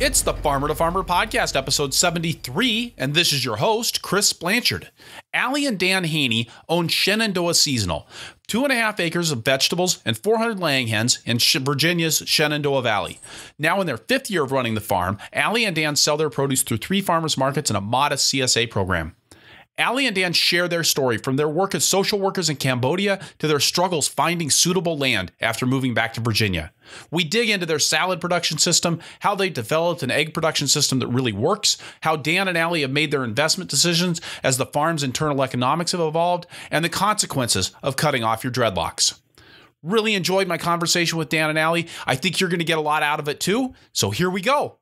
It's the Farmer to Farmer podcast, episode 73, and this is your host, Chris Blanchard. Allie and Dan Haney own Shenandoah Seasonal, 2.5 acres of vegetables and 400 laying hens in Virginia's Shenandoah Valley. Now in their 5th year of running the farm, Allie and Dan sell their produce through 3 farmers markets and a modest CSA program. Allie and Dan share their story from their work as social workers in Cambodia to their struggles finding suitable land after moving back to Virginia. We dig into their salad production system, how they developed an egg production system that really works, how Dan and Allie have made their investment decisions as the farm's internal economics have evolved, and the consequences of cutting off your dreadlocks. Really enjoyed my conversation with Dan and Allie. I think you're going to get a lot out of it too, so here we go.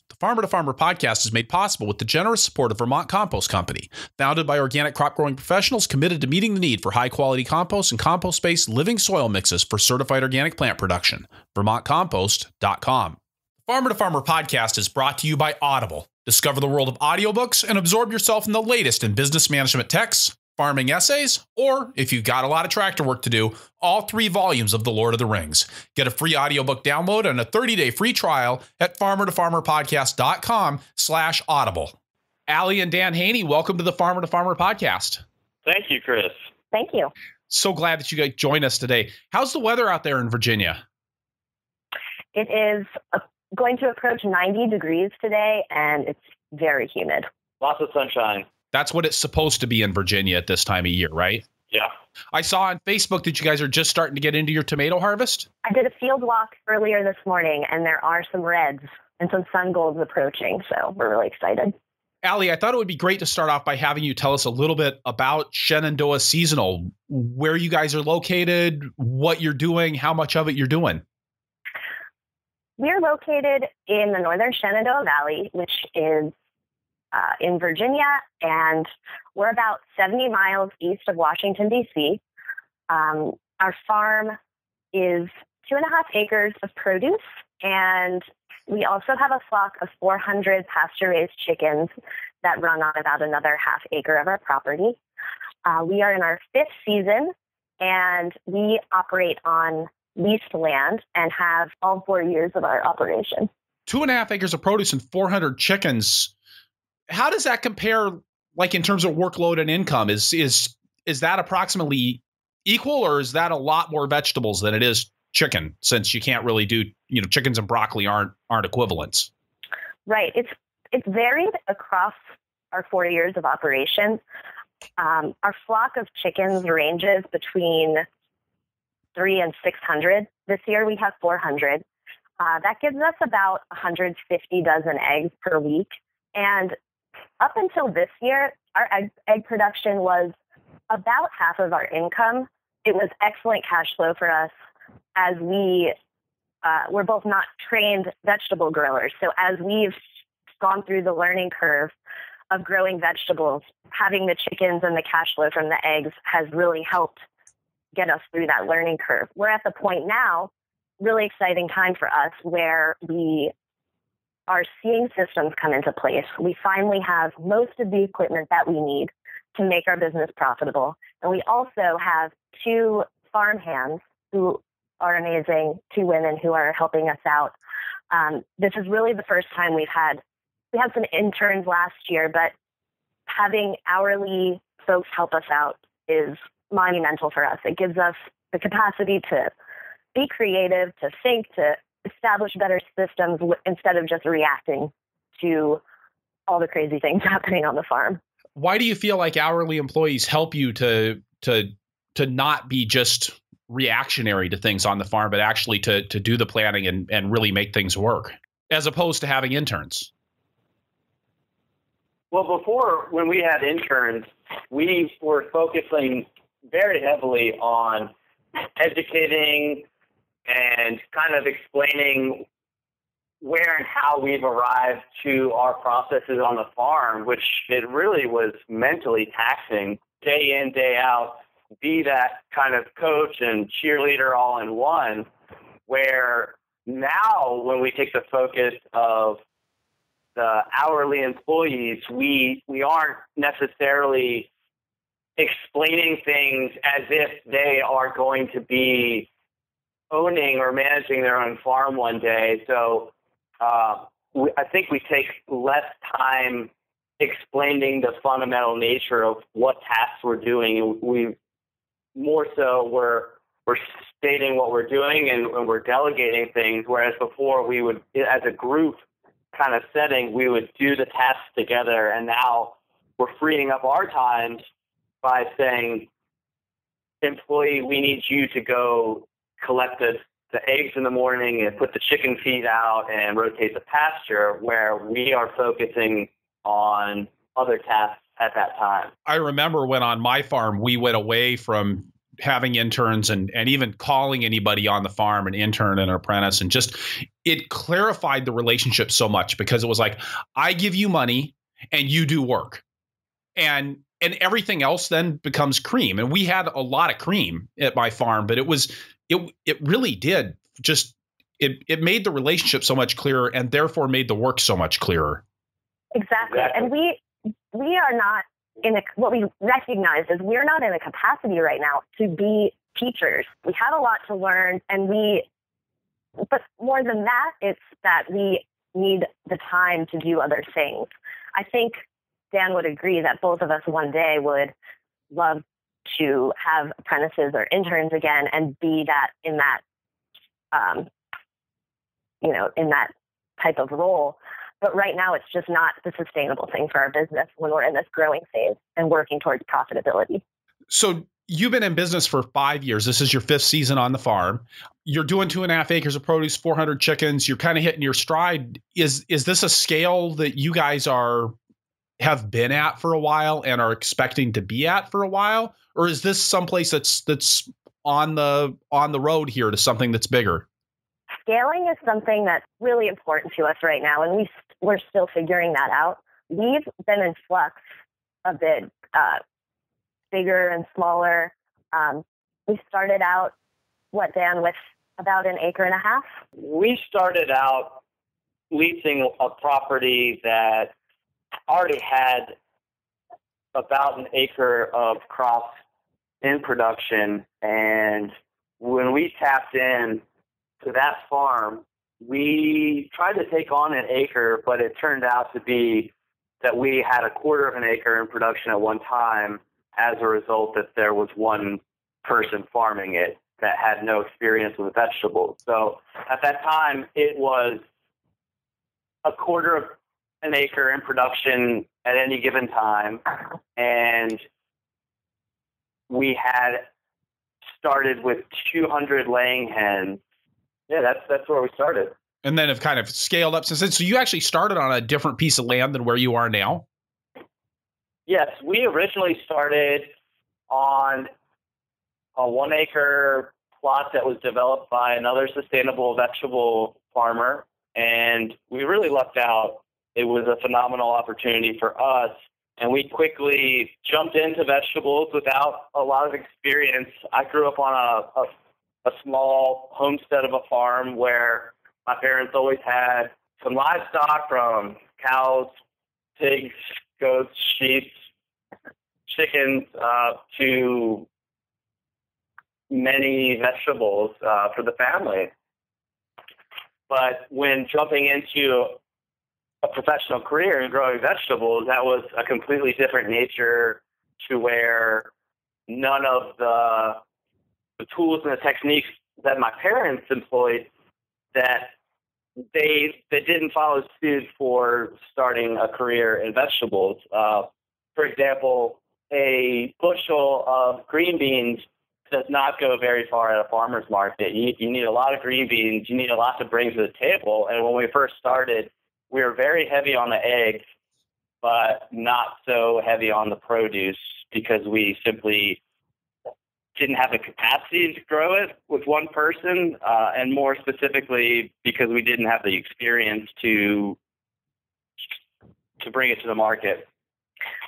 The Farmer to Farmer podcast is made possible with the generous support of Vermont Compost Company, founded by organic crop growing professionals committed to meeting the need for high quality compost and compost-based living soil mixes for certified organic plant production. VermontCompost.com. The Farmer to Farmer podcast is brought to you by Audible. Discover the world of audiobooks and absorb yourself in the latest in business management texts, farming essays, or, if you've got a lot of tractor work to do, all 3 volumes of The Lord of the Rings. Get a free audiobook download and a 30-day free trial at farmertofarmerpodcast.com/audible. Allie and Dan Haney, welcome to the Farmer to Farmer podcast. Thank you, Chris. Thank you. So glad that you guys join us today. How's the weather out there in Virginia? It is going to approach 90 degrees today, and it's very humid. Lots of sunshine. That's what it's supposed to be in Virginia at this time of year, right? Yeah. I saw on Facebook that you guys are just starting to get into your tomato harvest. I did a field walk earlier this morning, and there are some reds and some sun golds approaching, so we're really excited. Allie, I thought it would be great to start off by having you tell us a little bit about Shenandoah Seasonal, where you guys are located, what you're doing, how much of it you're doing. We're located in the northern Shenandoah Valley, which is in Virginia, and we're about 70 miles east of Washington, D.C. Our farm is 2.5 acres of produce, and we also have a flock of 400 pasture-raised chickens that run on about another half acre of our property. We are in our 5th season, and we operate on leased land and have all 4 years of our operation. 2.5 acres of produce and 400 chickens. How does that compare, like in terms of workload and income? Is that approximately equal, or is that a lot more vegetables than it is chicken? Since you can't really do, chickens and broccoli aren't equivalents. Right. It's varied across our 4 years of operation. Our flock of chickens ranges between 300 and 600. This year we have 400. That gives us about 150 dozen eggs per week. And up until this year, our egg production was about half of our income. It was excellent cash flow for us, as we're both not trained vegetable growers. So as we've gone through the learning curve of growing vegetables, having the chickens and the cash flow from the eggs has really helped get us through that learning curve. We're at the point now, really exciting time for us, where we are seeing systems come into place. We finally have most of the equipment that we need to make our business profitable. And we also have 2 farm hands who are amazing, 2 women who are helping us out. This is really the first time we had some interns last year, but having hourly folks help us out is monumental for us. It gives us the capacity to be creative, to think, to establish better systems instead of just reacting to all the crazy things happening on the farm. Why do you feel like hourly employees help you to not be just reactionary to things on the farm, but actually to do the planning and really make things work, as opposed to having interns? Well, before, when we had interns, we were focusing very heavily on educating and kind of explaining where and how we've arrived to our processes on the farm, which it really was mentally taxing, day in, day out, be that kind of coach and cheerleader all in one, where now when we take the focus of the hourly employees, we aren't necessarily explaining things as if they are going to be owning or managing their own farm one day. So I think we take less time explaining the fundamental nature of what tasks we're doing. We more so we're stating what we're doing and we're delegating things, whereas before we would, as a group kind of setting, we would do the tasks together, and now we're freeing up our time by saying, employee, we need you to go collect the eggs in the morning and put the chicken feed out and rotate the pasture, where we are focusing on other tasks at that time. I remember when on my farm, we went away from having interns and even calling anybody on the farm an intern and an apprentice, and just it clarified the relationship so much, because it was like, I give you money and you do work, and everything else then becomes cream. And we had a lot of cream at my farm, but it really did just it made the relationship so much clearer, and therefore made the work so much clearer. Exactly. And we are not what we recognize is we're not in a capacity right now to be teachers. We have a lot to learn, but more than that, it's that we need the time to do other things. I think Dan would agree that both of us one day would love to have apprentices or interns again and be that in that, in that type of role. But right now, it's just not the sustainable thing for our business when we're in this growing phase and working towards profitability. So you've been in business for 5 years. This is your 5th season on the farm. You're doing 2.5 acres of produce, 400 chickens. You're kind of hitting your stride. Is this a scale that you guys have been at for a while and are expecting to be at for a while? Or is this someplace that's on the road here to something that's bigger? Scaling is something that's really important to us right now, and we're still figuring that out. We've been in flux a bit, bigger and smaller. We started out, Dan, with about 1.5 acres? We started out leasing a property that already had about 1 acre of crops in production, and when we tapped in to that farm, we tried to take on 1 acre, but it turned out to be that we had 1/4 of an acre in production at one time, as a result that there was one person farming it that had no experience with vegetables. So at that time, it was 1/4 of an acre in production at any given time, and we had started with 200 laying hens. Yeah, that's where we started. And then have kind of scaled up since then. So you actually started on a different piece of land than where you are now? Yes, we originally started on a 1 acre plot that was developed by another sustainable vegetable farmer, and we really lucked out. It was a phenomenal opportunity for us, and we quickly jumped into vegetables without a lot of experience. I grew up on a small homestead of a farm where my parents always had some livestock, from cows, pigs, goats, sheep, chickens, to many vegetables for the family. But when jumping into a professional career in growing vegetables, that was a completely different nature, to where none of the tools and the techniques that my parents employed, that they didn't follow suit for starting a career in vegetables. For example, a bushel of green beans does not go very far at a farmer's market. You need a lot of green beans. You need a lot to bring to the table. And when we first started, we were very heavy on the eggs, but not so heavy on the produce, because we simply didn't have the capacity to grow it with one person, and more specifically because we didn't have the experience to bring it to the market.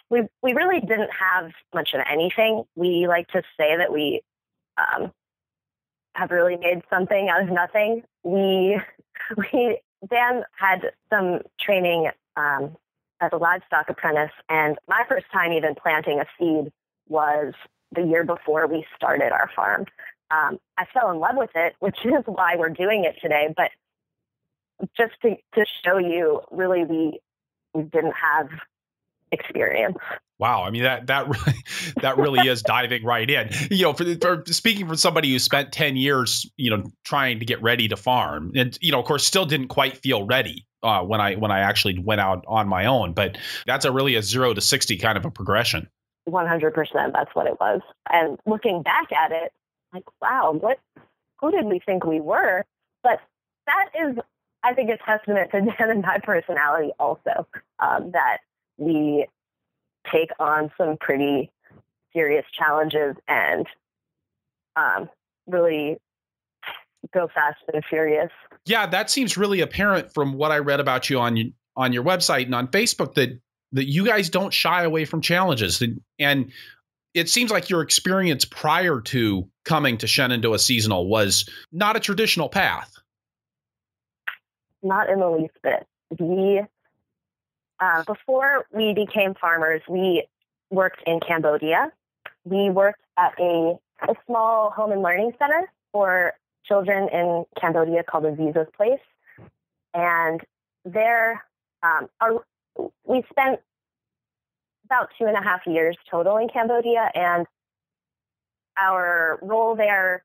We really didn't have much of anything. We like to say that we have really made something out of nothing. Dan had some training as a livestock apprentice, and my first time even planting a seed was the year before we started our farm. I fell in love with it, which is why we're doing it today. But just to show you, really, we didn't have experience. Wow. I mean, that really is diving right in. For speaking from somebody who spent 10 years, trying to get ready to farm, and of course, still didn't quite feel ready when I actually went out on my own. But that's really a 0 to 60 kind of a progression. 100%. That's what it was. And looking back at it, like, wow, who did we think we were? But that is, I think, a testament to Dan and my personality also, that we take on some pretty serious challenges and really go fast and furious. Yeah, that seems really apparent from what I read about you on your website and on Facebook, that you guys don't shy away from challenges. And it seems like your experience prior to coming to Shenandoah Seasonal was not a traditional path. Not in the least bit. Before we became farmers, we worked in Cambodia. We worked at a small home and learning center for children in Cambodia called Aziza's Place. And there, we spent about 2.5 years total in Cambodia, and our role there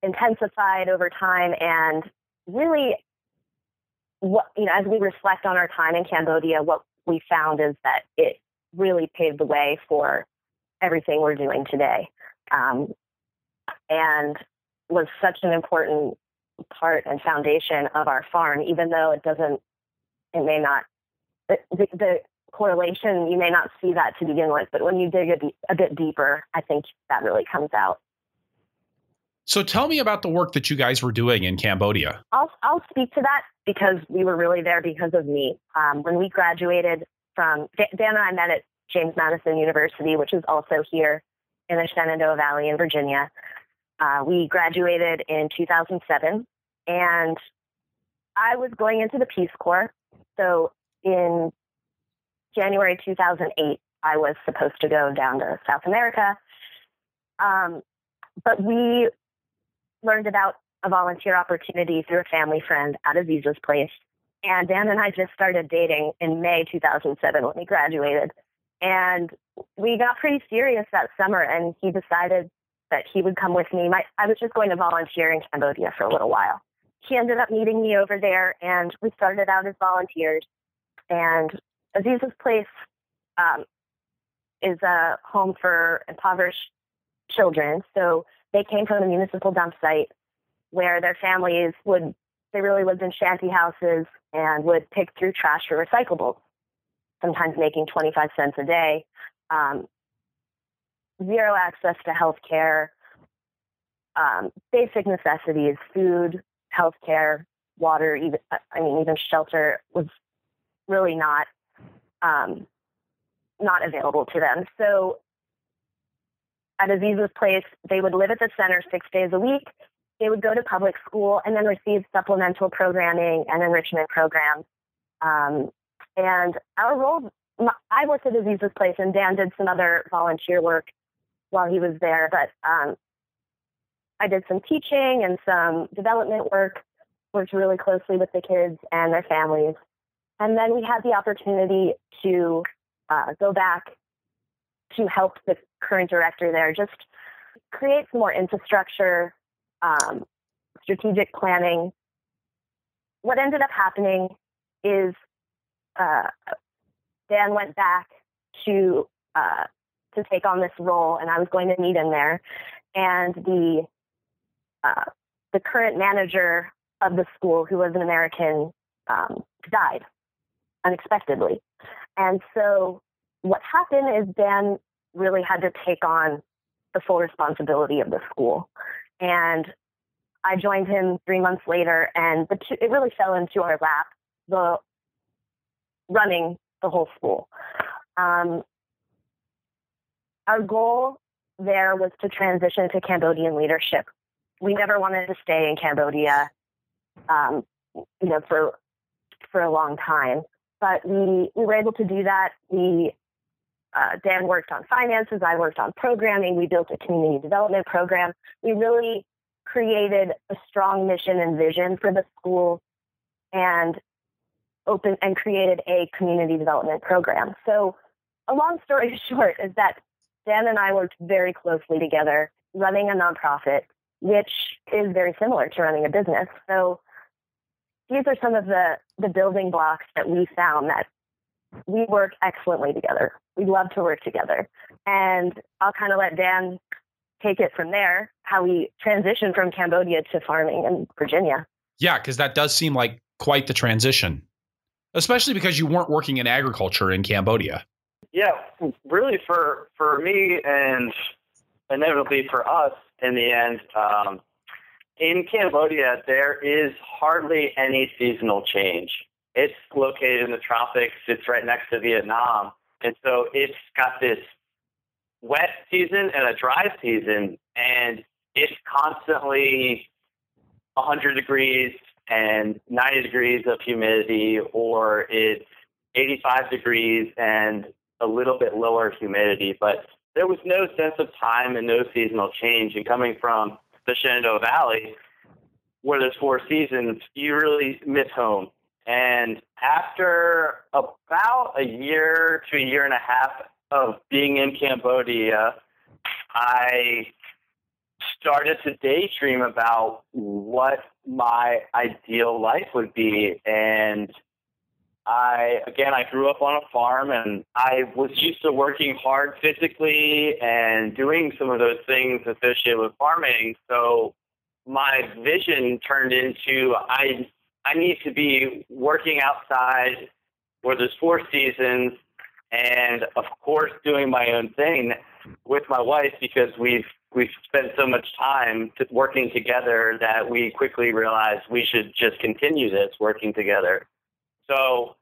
intensified over time. And really, as we reflect on our time in Cambodia, what we found is that it really paved the way for everything we're doing today, and was such an important part and foundation of our farm, even though the correlation, you may not see that to begin with, but when you dig a bit deeper, I think that really comes out. So tell me about the work that you guys were doing in Cambodia. I'll speak to that because we were really there because of me. When we graduated from, Dan and I met at James Madison University, which is also here in the Shenandoah Valley in Virginia. We graduated in 2007, and I was going into the Peace Corps. So in January 2008, I was supposed to go down to South America. But we learned about a volunteer opportunity through a family friend at Aziza's Place. And Dan and I just started dating in May 2007 when we graduated. And we got pretty serious that summer, and he decided that he would come with me. I was just going to volunteer in Cambodia for a little while. He ended up meeting me over there, and we started out as volunteers. And Aziza's Place is a home for impoverished children. So they came from a municipal dump site where their families they really lived in shanty houses and would pick through trash for recyclables, sometimes making 25 cents a day. Zero access to health care, basic necessities, food, health care, water, even shelter was really not available to them. So at Aziza's Place, they would live at the center 6 days a week. They would go to public school and then receive supplemental programming and enrichment programs. And our role, I worked at Aziza's Place, and Dan did some other volunteer work while he was there. But I did some teaching and some development work, worked really closely with the kids and their families. And then we had the opportunity to go back to help the current director there just create some more infrastructure, strategic planning. What ended up happening is Dan went back to take on this role, and I was going to meet him there. And the current manager of the school, who was an American, died unexpectedly. And so what happened is Dan really had to take on the full responsibility of the school. And I joined him 3 months later, and it really fell into our lap, running the whole school. Our goal there was to transition to Cambodian leadership. We never wanted to stay in Cambodia, for a long time, but we were able to do that. Dan worked on finances, I worked on programming, we built a community development program. We really created a strong mission and vision for the school and created a community development program. So a long story short is that Dan and I worked very closely together running a nonprofit, which is very similar to running a business. So these are some of the building blocks that we found that we work excellently together. We love to work together. And I'll kind of let Dan take it from there, how we transitioned from Cambodia to farming in Virginia. Yeah, because that does seem like quite the transition, especially because you weren't working in agriculture in Cambodia. Yeah, really for me and inevitably for us in the end, in Cambodia, there is hardly any seasonal change. It's located in the tropics. It's right next to Vietnam. And so it's got this wet season and a dry season, and it's constantly 100 degrees and 90 degrees of humidity, or it's 85 degrees and a little bit lower humidity. But there was no sense of time and no seasonal change. And coming from the Shenandoah Valley, where there's 4 seasons, you really miss home. And after about a year to a year and a half of being in Cambodia, I started to daydream about what my ideal life would be. And I grew up on a farm, and I was used to working hard physically and doing some of those things associated with farming. So my vision turned into I need to be working outside where there's 4 seasons, and of course doing my own thing with my wife, because we've spent so much time working together that we quickly realized we should just continue this working together. So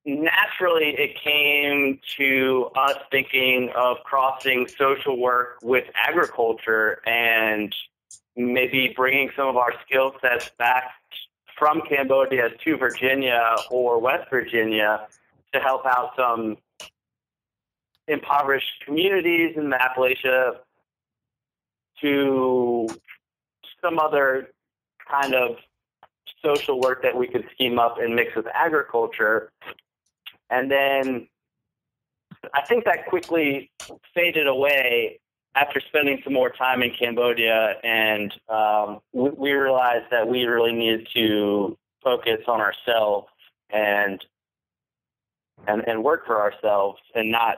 naturally, it came to us thinking of crossing social work with agriculture and maybe bringing some of our skill sets back from Cambodia to Virginia or West Virginia to help out some impoverished communities in Appalachia, to some other kind of social work that we could scheme up and mix with agriculture. And then I think that quickly faded away after spending some more time in Cambodia, and we realized that we really needed to focus on ourselves and work for ourselves, and not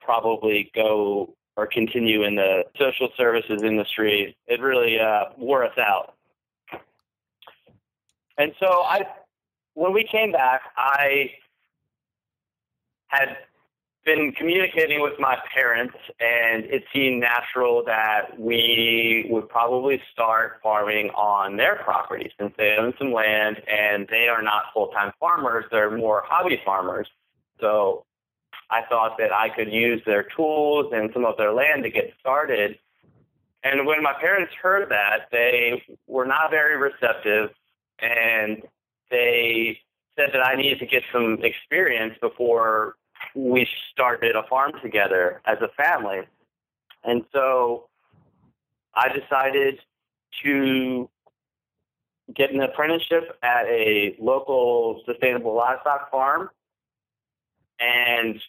probably go or continue in the social services industry. It really wore us out. And so when we came back, I had been communicating with my parents, and it seemed natural that we would probably start farming on their property, since they own some land and they are not full-time farmers. They're more hobby farmers. So I thought that I could use their tools and some of their land to get started. And when my parents heard that, they were not very receptive, and they said that I needed to get some experience before we started a farm together as a family. And so I decided to get an apprenticeship at a local sustainable livestock farm. And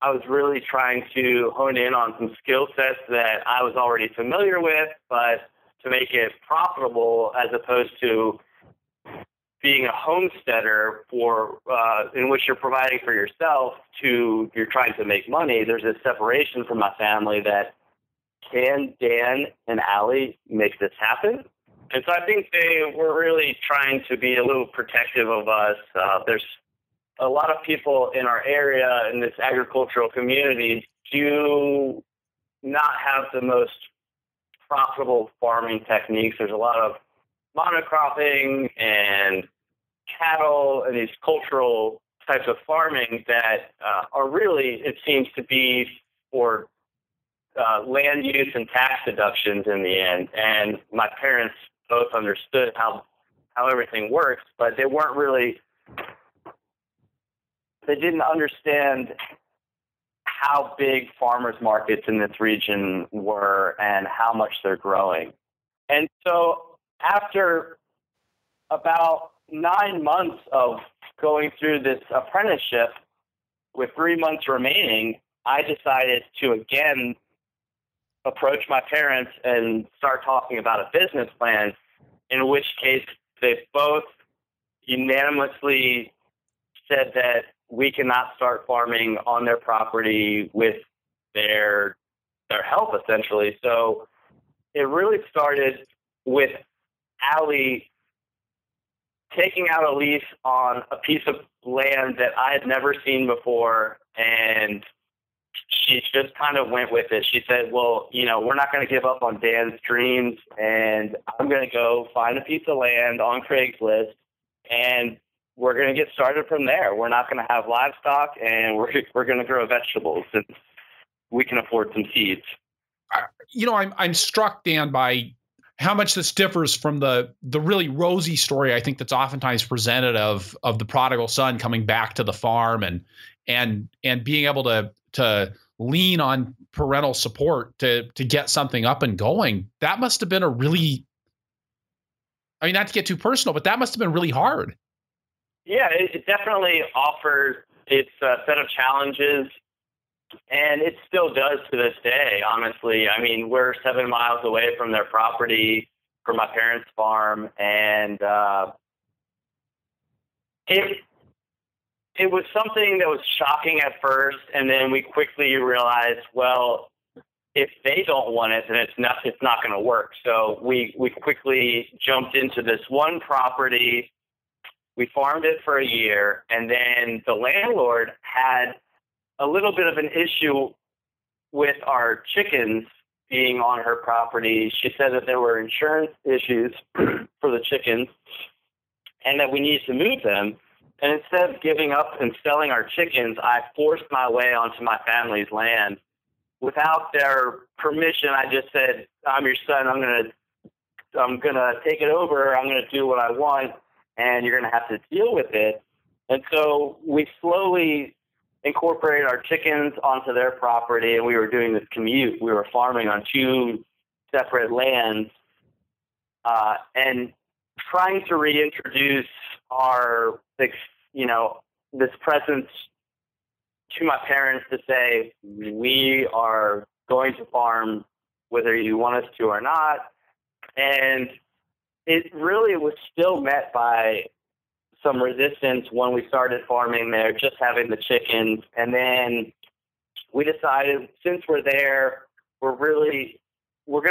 I was really trying to hone in on some skill sets that I was already familiar with, but to make it profitable, as opposed to being a homesteader in which you're providing for yourself to you're trying to make money. There's a separation from my family that can Dan and Allie make this happen? And so I think they were really trying to be a little protective of us. There's a lot of people in our area, in this agricultural community, do not have the most profitable farming techniques. There's a lot of monocropping and cattle and these cultural types of farming that are really, it seems to be for land use and tax deductions in the end. And my parents both understood how everything works, but they weren't really, they didn't understand how big farmers markets in this region were and how much they're growing. And so after about 9 months of going through this apprenticeship, with 3 months remaining, I decided to again approach my parents and start talking about a business plan, in which case they both unanimously said that we cannot start farming on their property with their help, essentially. So it really started with Allie taking out a lease on a piece of land that I had never seen before, and she just kind of went with it. She said, well, we're not going to give up on Dan's dreams, and I'm going to go find a piece of land on Craigslist, and we're going to get started from there. We're not going to have livestock, and we're going to grow vegetables, and we can afford some seeds. I'm struck, Dan, by how much this differs from the really rosy story I think that's oftentimes presented of the prodigal son coming back to the farm and being able to lean on parental support to get something up and going. That must have been not to get too personal, but that must have been really hard. Yeah, it definitely offers its set of challenges, and it still does to this day, honestly. I mean, we're 7 miles away from their property, from my parents' farm, and it was something that was shocking at first, and then we quickly realized, well, if they don't want it, then it's not going to work. So we quickly jumped into this one property. We farmed it for a year, and then the landlord had a little bit of an issue with our chickens being on her property. She said that there were insurance issues for the chickens and that we needed to move them. And instead of giving up and selling our chickens, I forced my way onto my family's land. Without their permission, I just said, I'm your son. I'm gonna take it over. I'm gonna do what I want, and you're gonna have to deal with it. And so we slowly incorporated our chickens onto their property, and we were doing this commute. We were farming on 2 separate lands, and trying to reintroduce this presence to my parents to say, we are going to farm whether you want us to or not. And it really was still met by some resistance when we started farming there, just having the chickens. And then we decided, since we're there, we're going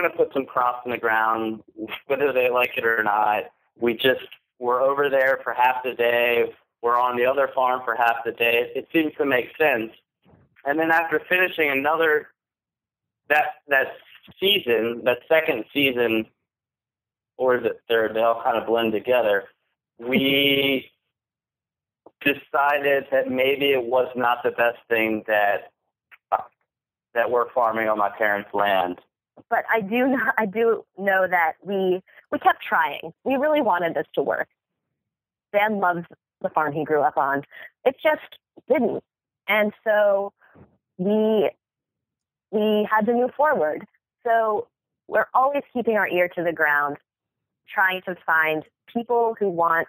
to put some crops in the ground, whether they like it or not. We're over there for half the day. We're on the other farm for half the day. It seems to make sense. And then after finishing that season, that second season, or is it third, they all kind of blend together, we decided that maybe it was not the best thing that we're farming on my parents' land. But I do know that we kept trying. We really wanted this to work. Dan loves the farm he grew up on. It just didn't. And so we had to move forward. So we're always keeping our ear to the ground, trying to find people who want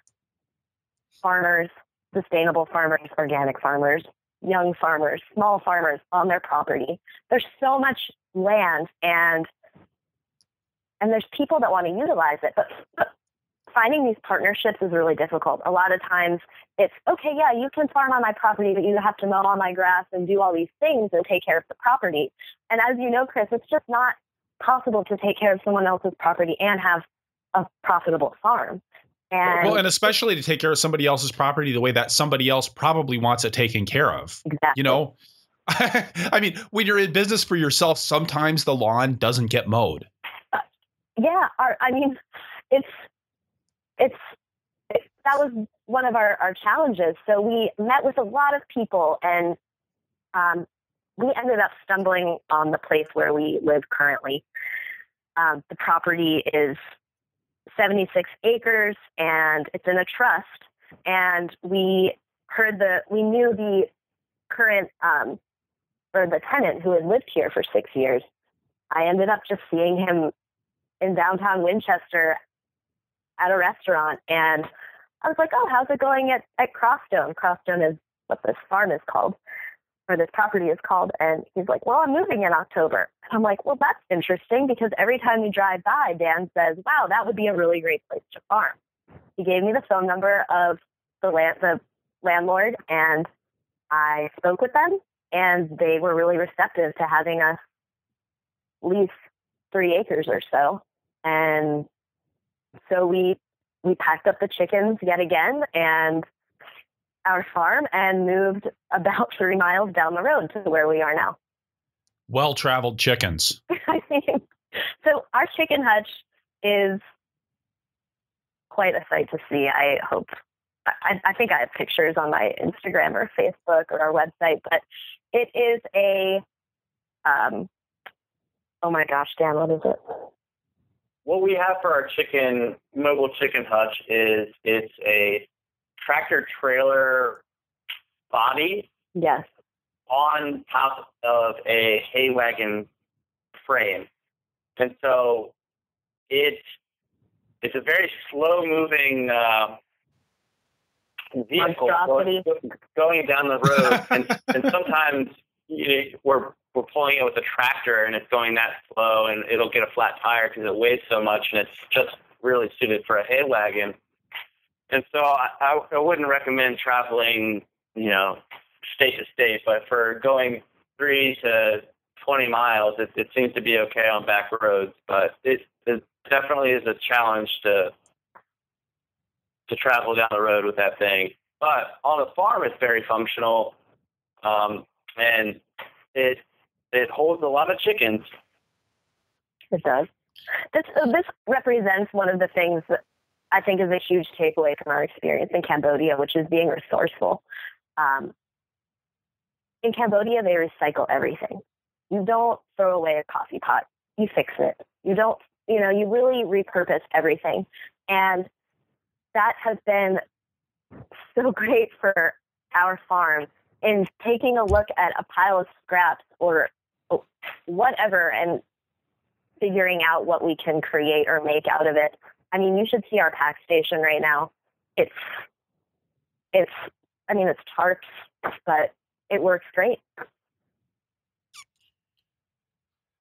farmers, sustainable farmers, organic farmers, young farmers, small farmers on their property. There's so much land and there's people that want to utilize it, but finding these partnerships is really difficult. A lot of times it's, okay, yeah, you can farm on my property, but you have to mow all my grass and do all these things and take care of the property. And as you know, Chris, it's just not possible to take care of someone else's property and have a profitable farm. And especially to take care of somebody else's property the way that somebody else probably wants it taken care of. Exactly. I mean, when you're in business for yourself, sometimes the lawn doesn't get mowed. That was one of our challenges. So we met with a lot of people, and we ended up stumbling on the place where we live currently. The property is 76 acres, and it's in a trust. And we knew the current or the tenant who had lived here for 6 years. I ended up just seeing him in downtown Winchester at a restaurant, and I was like, oh, how's it going at Crosstone? Crosstone is what this farm is called, or this property is called. And he's like, well, I'm moving in October. And I'm like, well, that's interesting, because every time you drive by, Dan says, wow, that would be a really great place to farm. He gave me the phone number of the landlord, and I spoke with them, and they were really receptive to having us lease 3 acres or so. And so we packed up the chickens yet again and our farm and moved about 3 miles down the road to where we are now. Well-traveled chickens. I mean, so our chicken hutch is quite a sight to see. I hope. I think I have pictures on my Instagram or Facebook or our website, but it is a, oh my gosh, Dan, what is it? What we have for our mobile chicken hutch is it's a tractor trailer body. Yes. On top of a hay wagon frame. And so it's a very slow moving vehicle going down the road, and sometimes we're pulling it with a tractor and it's going that slow, and it'll get a flat tire because it weighs so much, and it's just really suited for a hay wagon. And so I wouldn't recommend traveling, state to state, but for going 3 to 20 miles, it seems to be okay on back roads. But it definitely is a challenge to travel down the road with that thing. But on the farm, it's very functional, and it holds a lot of chickens. It does. This represents one of the things that I think is a huge takeaway from our experience in Cambodia, which is being resourceful. In Cambodia, they recycle everything. You don't throw away a coffee pot. You fix it. You don't, you really repurpose everything. And that has been so great for our farm in taking a look at a pile of scraps or whatever and figuring out what we can create or make out of it. I mean, you should see our pack station right now. It's tarps, but it works great.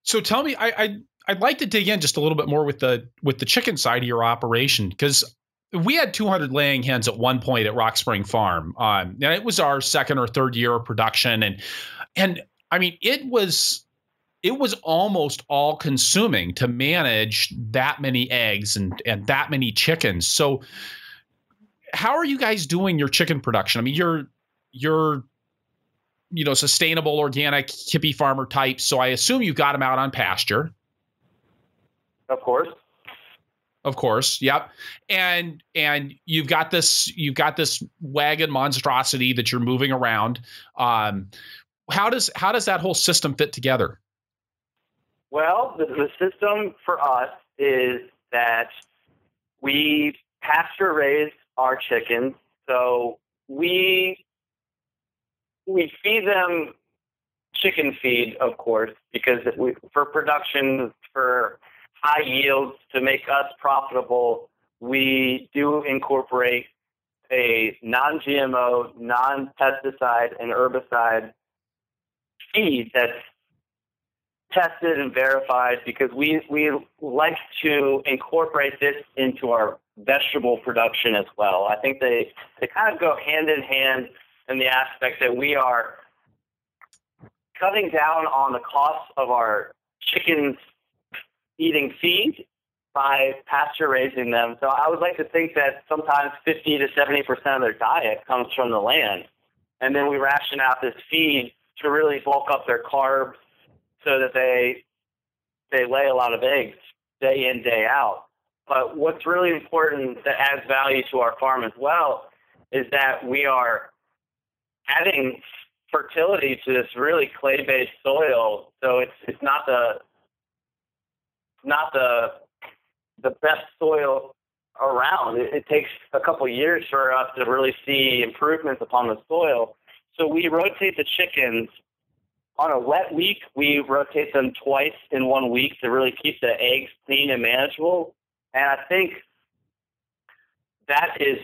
So tell me, I'd like to dig in just a little bit more with the chicken side of your operation, because we had 200 laying hens at one point at Rock Spring Farm. And it was our second or third year of production, and I mean, it was almost all consuming to manage that many eggs and that many chickens. So how are you guys doing your chicken production? I mean, you're sustainable, organic, hippie farmer type. So I assume you got them out on pasture. Of course. Yep. And you've got this wagon monstrosity that you're moving around. How does that whole system fit together? Well, the system for us is that we pasture raise our chickens. So we feed them chicken feed, of course, because for production, for high yields, to make us profitable, we do incorporate a non-GMO, non-pesticide and herbicide feed that's tested and verified, because we like to incorporate this into our vegetable production as well. I think they kind of go hand in hand in the aspect that we are cutting down on the cost of our chickens eating feed by pasture raising them. So I would like to think that sometimes 50 to 70% of their diet comes from the land. And then we ration out this feed to really bulk up their carbs so that they lay a lot of eggs day in, day out. But what's really important that adds value to our farm as well is that we are adding fertility to this really clay-based soil. So it's not the best soil around. It takes a couple of years for us to really see improvements upon the soil. So we rotate the chickens. On a wet week, we rotate them twice in 1 week to really keep the eggs clean and manageable. And I think that is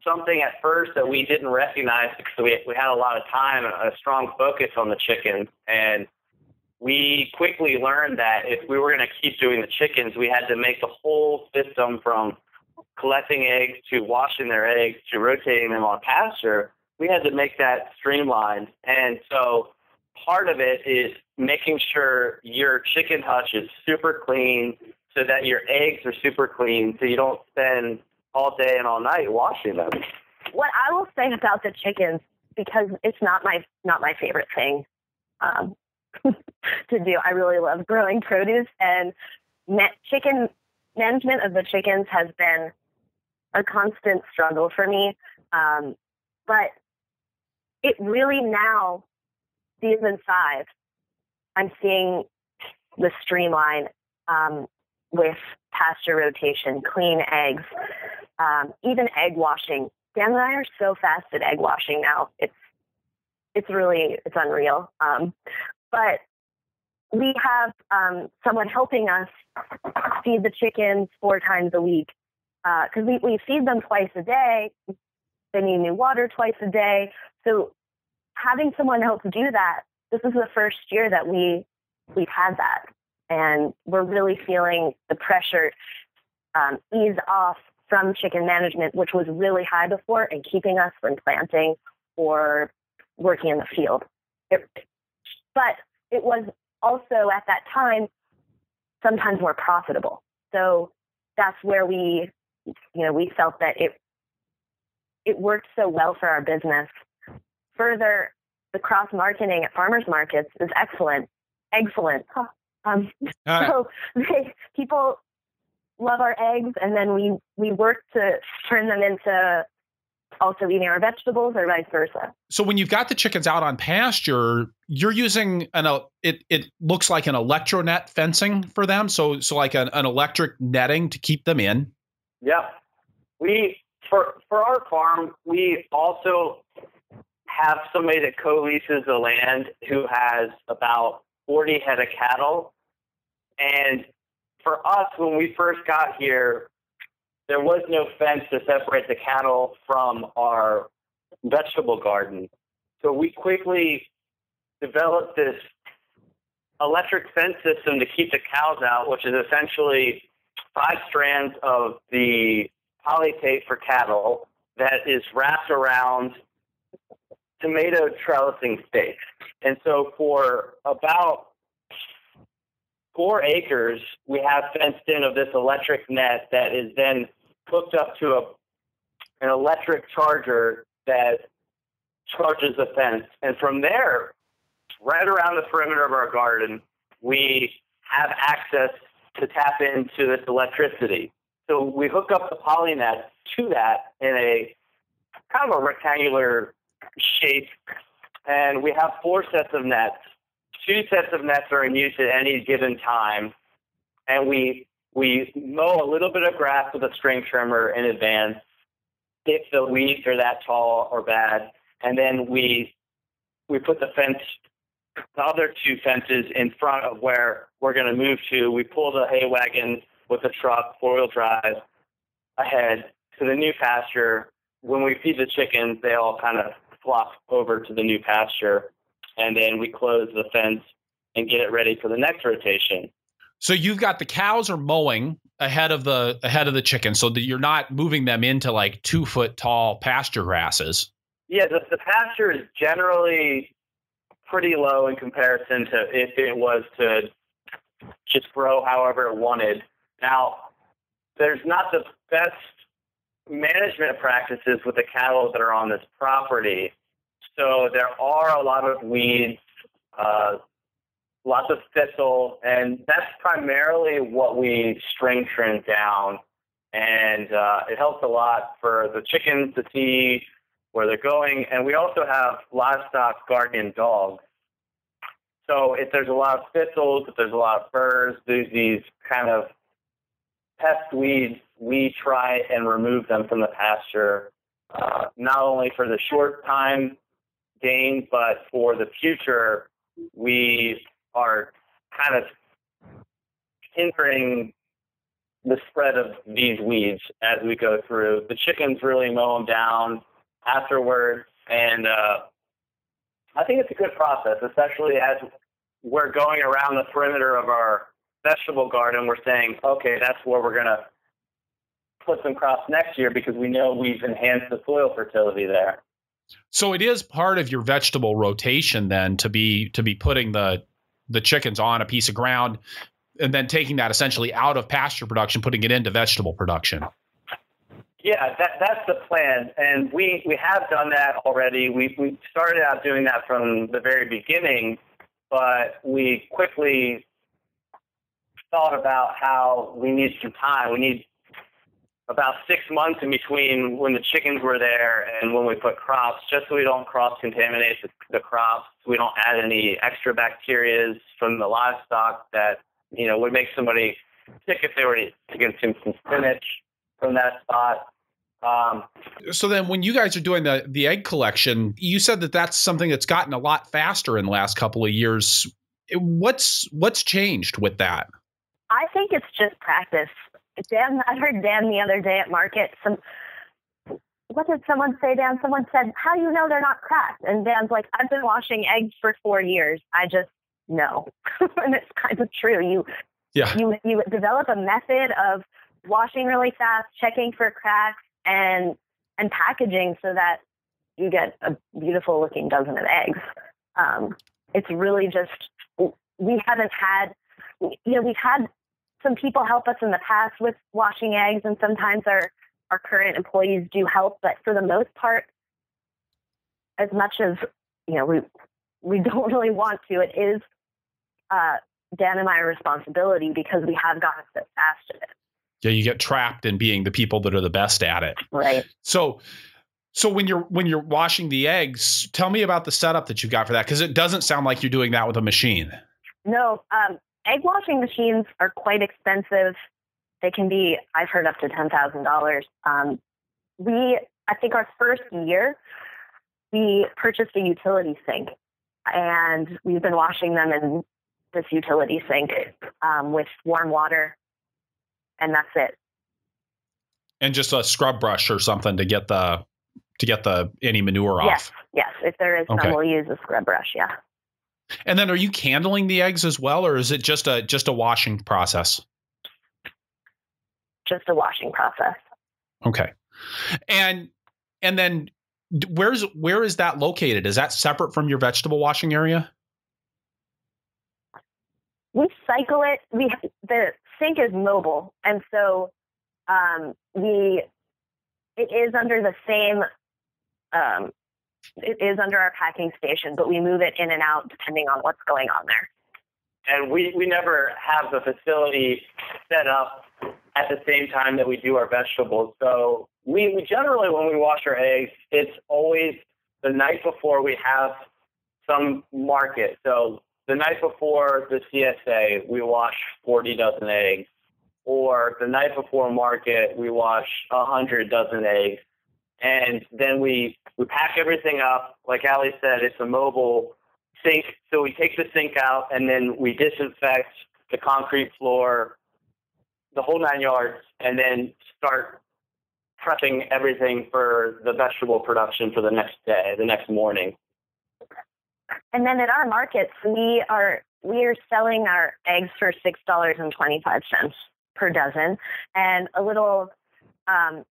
something at first that we didn't recognize because we had a lot of time and a strong focus on the chickens. And we quickly learned that if we were going to keep doing the chickens, we had to make the whole system from collecting eggs to washing their eggs to rotating them on pasture. We had to make that streamlined. And so part of it is making sure your chicken hutch is super clean so that your eggs are super clean so you don't spend all day and all night washing them. What I will say about the chickens, because it's not my favorite thing to do. I really love growing produce, and chicken management of the chickens has been a constant struggle for me. But it really now, season 5, I'm seeing the streamline with pasture rotation, clean eggs, even egg washing. Dan and I are so fast at egg washing now. It's unreal. But we have someone helping us feed the chickens 4 times a week because we feed them twice a day. They need new water twice a day. So having someone help do that, this is the first year that we've had that. And we're really feeling the pressure ease off from chicken management, which was really high before and keeping us from planting or working in the field. But it was also at that time sometimes more profitable. So that's where we felt that it worked so well for our business. Further, the cross-marketing at farmers markets is excellent. So people love our eggs, and then we work to turn them into also eating our vegetables or vice versa. So when you've got the chickens out on pasture, you're using it looks like an electronet fencing for them. So like an electric netting to keep them in. Yeah. For our farm, we also have somebody that co-leases the land who has about 40 head of cattle. And for us, when we first got here, there was no fence to separate the cattle from our vegetable garden. So we quickly developed this electric fence system to keep the cows out, which is essentially 5 strands of the poly tape for cattle that is wrapped around tomato trellising stakes. And so for about 4 acres, we have fenced in of this electric net that is then hooked up to an electric charger that charges the fence. And from there, right around the perimeter of our garden, we have access to tap into this electricity. So we hook up the poly net to that in a kind of a rectangular shape, and we have 4 sets of nets. 2 sets of nets are in use at any given time, and we mow a little bit of grass with a string trimmer in advance if the weeds are that tall or bad, and then we put the other 2 fences in front of where we're going to move to. We pull the hay wagon with the truck, 4-wheel drive, ahead to the new pasture. When we feed the chickens, they all kind of flock over to the new pasture, and then we close the fence and get it ready for the next rotation. So you've got the cows are mowing ahead of the chickens, so that you're not moving them into like 2-foot tall pasture grasses. Yeah, the pasture is generally pretty low in comparison to if it was to just grow however it wanted. Now, there's not the best management practices with the cattle that are on this property. So there are a lot of weeds, lots of thistle, and that's primarily what we string trim down. And it helps a lot for the chickens to see where they're going. And we also have livestock guardian dogs. So if there's a lot of thistles, if there's a lot of burrs, there's these kind of pest weeds, we try and remove them from the pasture, not only for the short time gain, but for the future, we are kind of hindering the spread of these weeds as we go through. The chickens really mow them down afterwards, and I think it's a good process, especially as we're going around the perimeter of our vegetable garden. We're saying, okay, that's where we're going to put some crops next year because we know we've enhanced the soil fertility there. So it is part of your vegetable rotation then to be putting the chickens on a piece of ground and then taking that essentially out of pasture production, putting it into vegetable production. Yeah, that's the plan, and we have done that already. We started out doing that from the very beginning, but we quickly thought about how we need some time. We need about 6 months in between when the chickens were there and when we put crops, just so we don't cross-contaminate the crops. We don't add any extra bacteria from the livestock that, would make somebody sick if they were to consume some spinach from that spot. So then when you guys are doing the egg collection, you said that that's something that's gotten a lot faster in the last couple of years. What's changed with that? I think it's just practice. Dan, I heard Dan the other day at market. What did someone say, Dan? Someone said, how do you know they're not cracked? And Dan's like, I've been washing eggs for 4 years. I just know. And it's kind of true. You develop a method of washing really fast, checking for cracks, and packaging so that you get a beautiful looking dozen of eggs. It's really just, we've had some people help us in the past with washing eggs, and sometimes our current employees do help, but for the most part, as much as, we don't really want to, it is Dan and my responsibility because we have gotten so fast at it. Yeah, you get trapped in being the people that are the best at it. Right. So when you're washing the eggs, tell me about the setup that you got for that, because it doesn't sound like you're doing that with a machine. No, egg washing machines are quite expensive. They can be, I've heard, up to $10,000. I think our first year, we purchased a utility sink, and we've been washing them in this utility sink with warm water. And that's it. And just a scrub brush or something to get any manure off. Yes. If there is some, we'll use a scrub brush. Yeah. And then, are you candling the eggs as well, or is it just a washing process? Just a washing process. Okay. And then, where is that located? Is that separate from your vegetable washing area? We cycle it. The sink is mobile, and so it is under the same. It is under our packing station, but we move it in and out depending on what's going on there. And we never have the facility set up at the same time that we do our vegetables. So we generally, when we wash our eggs, it's always the night before we have some market. So the night before the CSA, we wash 40 dozen eggs. Or the night before market, we wash 100 dozen eggs. And then we pack everything up. Like Allie said, it's a mobile sink. So we take the sink out, and then we disinfect the concrete floor, the whole 9 yards, and then start prepping everything for the vegetable production for the next day, the next morning. And then at our markets, we are selling our eggs for $6.25 per dozen. And a little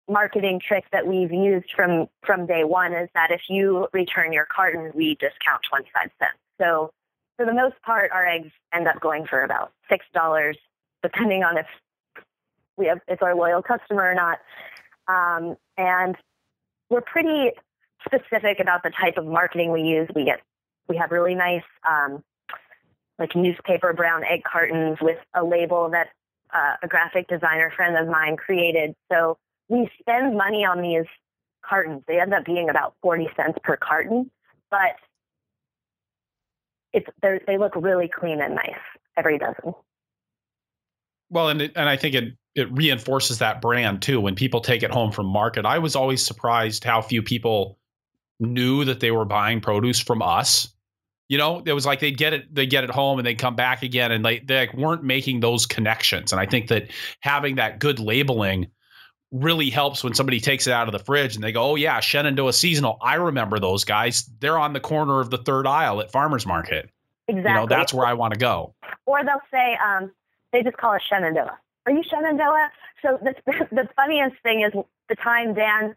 marketing trick that we've used from day one is that if you return your carton, we discount 25 cents. So for the most part, our eggs end up going for about $6, depending on if it's our loyal customer or not. And we're pretty specific about the type of marketing we use. We have really nice, like newspaper brown egg cartons with a label that a graphic designer friend of mine created. So we spend money on these cartons. They end up being about 40 cents per carton, but they look really clean and nice, every dozen. Well, and I think it reinforces that brand too. When people take it home from market, I was always surprised how few people knew that they were buying produce from us. You know, it was like they get it home and they come back again, and they like weren't making those connections. And I think that having that good labeling really helps when somebody takes it out of the fridge and they go, oh yeah, Shenandoah Seasonal. I remember those guys. They're on the corner of the third aisle at Farmers Market. Exactly. You know, that's where I want to go. Or they'll say, they just call it Shenandoah. Are you Shenandoah? So the funniest thing is the time Dan,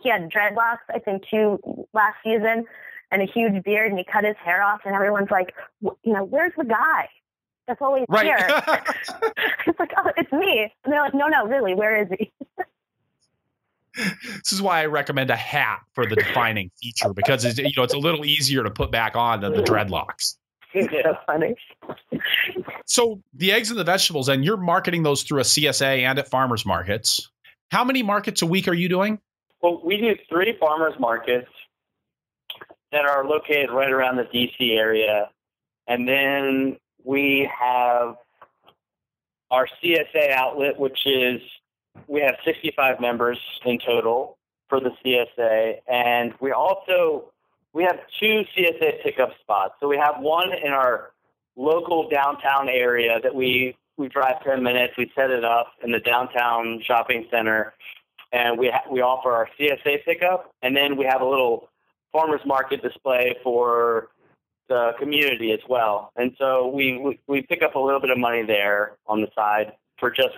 he had dreadlocks, I think 2 last season, and a huge beard, and he cut his hair off, and everyone's like, you know, where's the guy that's always here? It's like, oh, it's me. And they're like, no, really, where is he? This is why I recommend a hat for the defining feature, because it's, you know, it's a little easier to put back on than the dreadlocks. It's so funny. So the eggs and the vegetables, and you're marketing those through a CSA and at farmers markets. How many markets a week are you doing? Well, we do 3 farmers markets that are located right around the DC area. And then we have our CSA outlet, which is, we have 65 members in total for the CSA. And we have 2 CSA pickup spots. So we have one in our local downtown area that we drive 10 minutes. We set it up in the downtown shopping center, and we offer our CSA pickup. And then we have a little farmers market display for the community as well. And so we pick up a little bit of money there on the side for just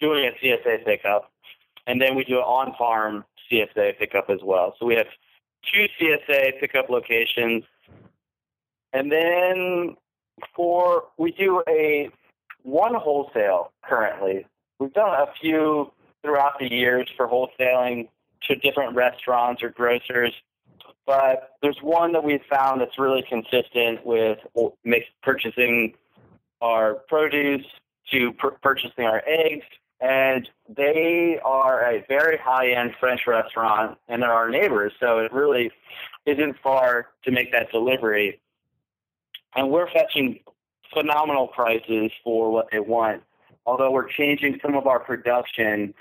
doing a CSA pickup. And then we do an on-farm CSA pickup as well. So we have 2 CSA pickup locations. And then we do one wholesale currently. We've done a few throughout the years for wholesaling to different restaurants or grocers. But there's one that we've found that's really consistent with purchasing our produce to purchasing our eggs. And they are a very high-end French restaurant, and they're our neighbors. So it really isn't far to make that delivery. And we're fetching phenomenal prices for what they want, although we're changing some of our production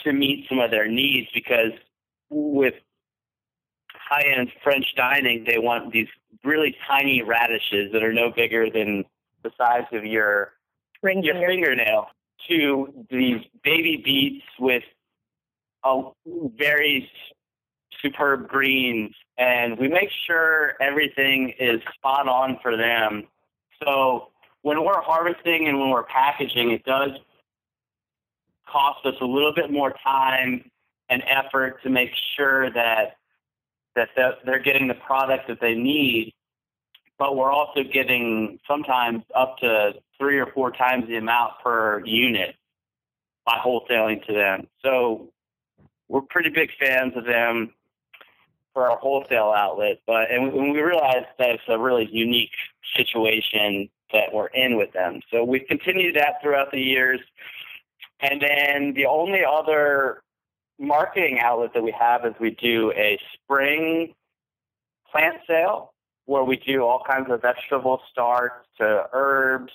to meet some of their needs, because with high-end French dining, they want these really tiny radishes that are no bigger than the size of your fingernail, to these baby beets with very superb greens. And we make sure everything is spot on for them. So when we're harvesting and when we're packaging, it does cost us a little bit more time and effort to make sure that they're getting the product that they need, but we're also getting sometimes up to 3 or 4 times the amount per unit by wholesaling to them. So we're pretty big fans of them for our wholesale outlet, and we realize that it's a really unique situation that we're in with them. So we've continued that throughout the years. And then the only other marketing outlet that we have is we do a spring plant sale where we do all kinds of vegetable starts to herbs.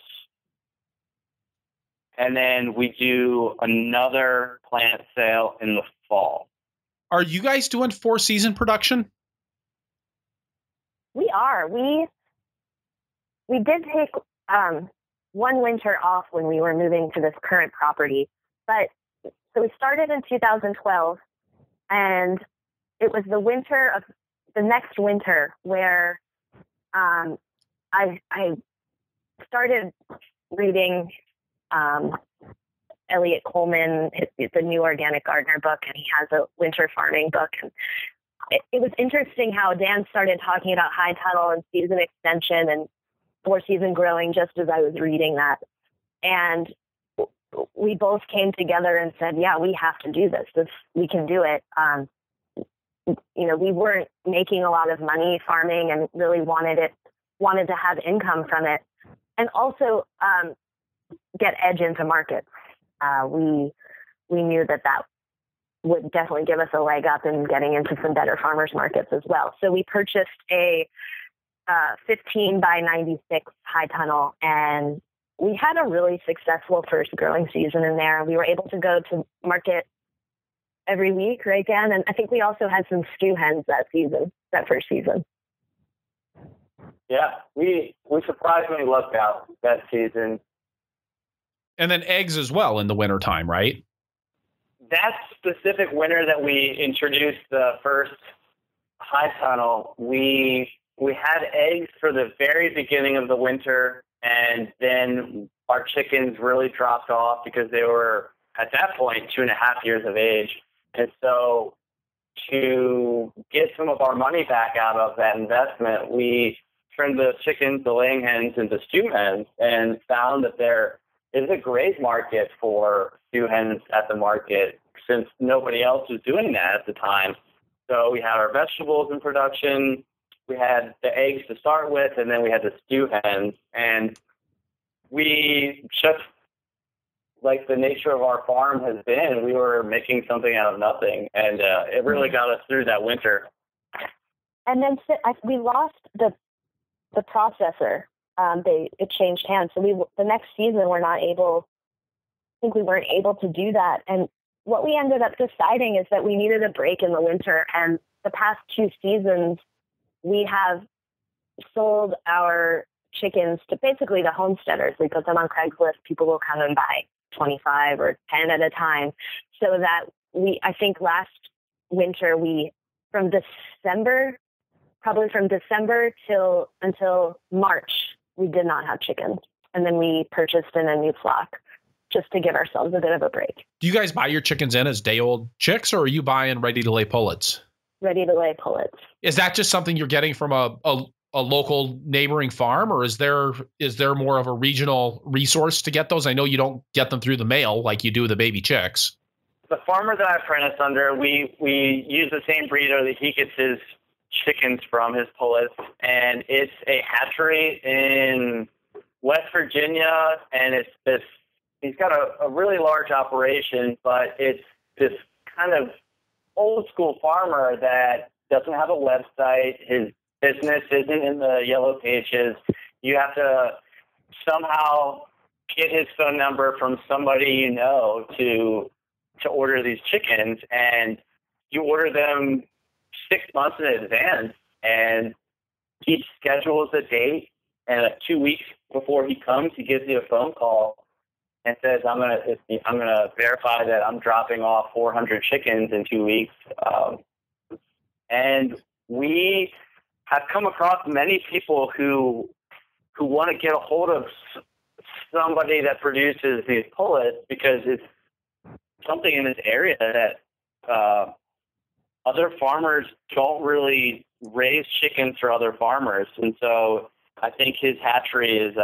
And then we do another plant sale in the fall. Are you guys doing 4-season production? We are. We did take one winter off when we were moving to this current property, but so we started in 2012, and it was the next winter where I started reading Elliot Coleman. It's a New Organic Gardener book, and he has a winter farming book. And it was interesting how Dan started talking about high tunnel and season extension and 4-season growing just as I was reading that. And we both came together and said, yeah, we have to do this. We can do it. We weren't making a lot of money farming and really wanted to have income from it. And also get edge into markets. We knew that would definitely give us a leg up in getting into some better farmers markets as well. So we purchased a 15 by 96 high tunnel, and we had a really successful first growing season in there. We were able to go to market every week, right, Dan? And I think we also had some stew hens that first season. Yeah, we surprisingly lucked out that season. And then eggs as well in the wintertime, right? That specific winter that we introduced the first high tunnel, we had eggs for the very beginning of the winter, and then our chickens really dropped off because they were, at that point, 2.5 years of age. And so to get some of our money back out of that investment, we turned the chickens, the laying hens, into stew hens, and found that there is a great market for stew hens at the market since nobody else was doing that at the time. So we had our vegetables in production, we had the eggs to start with, and then we had the stew hens. And we just, like the nature of our farm has been, we were making something out of nothing. And it really got us through that winter. And then we lost the processor. It changed hands. So the next season, we weren't able to do that. And what we ended up deciding is that we needed a break in the winter. And the past 2 seasons, we have sold our chickens to basically the homesteaders. We put them on Craigslist. People will come and buy 25 or 10 at a time. So that I think last winter, from December until March, we did not have chickens. And then we purchased in a new flock just to give ourselves a bit of a break. Do you guys buy your chickens in as day-old chicks, or are you buying ready-to-lay pullets? Ready-to-lay pullets. Is that just something you're getting from a local neighboring farm, or is there more of a regional resource to get those? I know you don't get them through the mail like you do the baby chicks. The farmer that I apprenticed under, we use the same breeder that he gets his chickens from, his pullets, and it's a hatchery in West Virginia, and he's got a really large operation, but it's this kind of old school farmer that doesn't have a website. His business isn't in the yellow pages. You have to somehow get his phone number from somebody you know to order these chickens, and you order them 6 months in advance, and he schedules a date, and 2 weeks before he comes, he gives you a phone call and says, I'm gonna verify that I'm dropping off 400 chickens in 2 weeks. And we have come across many people who want to get a hold of somebody that produces these pullets because it's something in this area that other farmers don't really raise chickens for other farmers. And so I think his hatchery is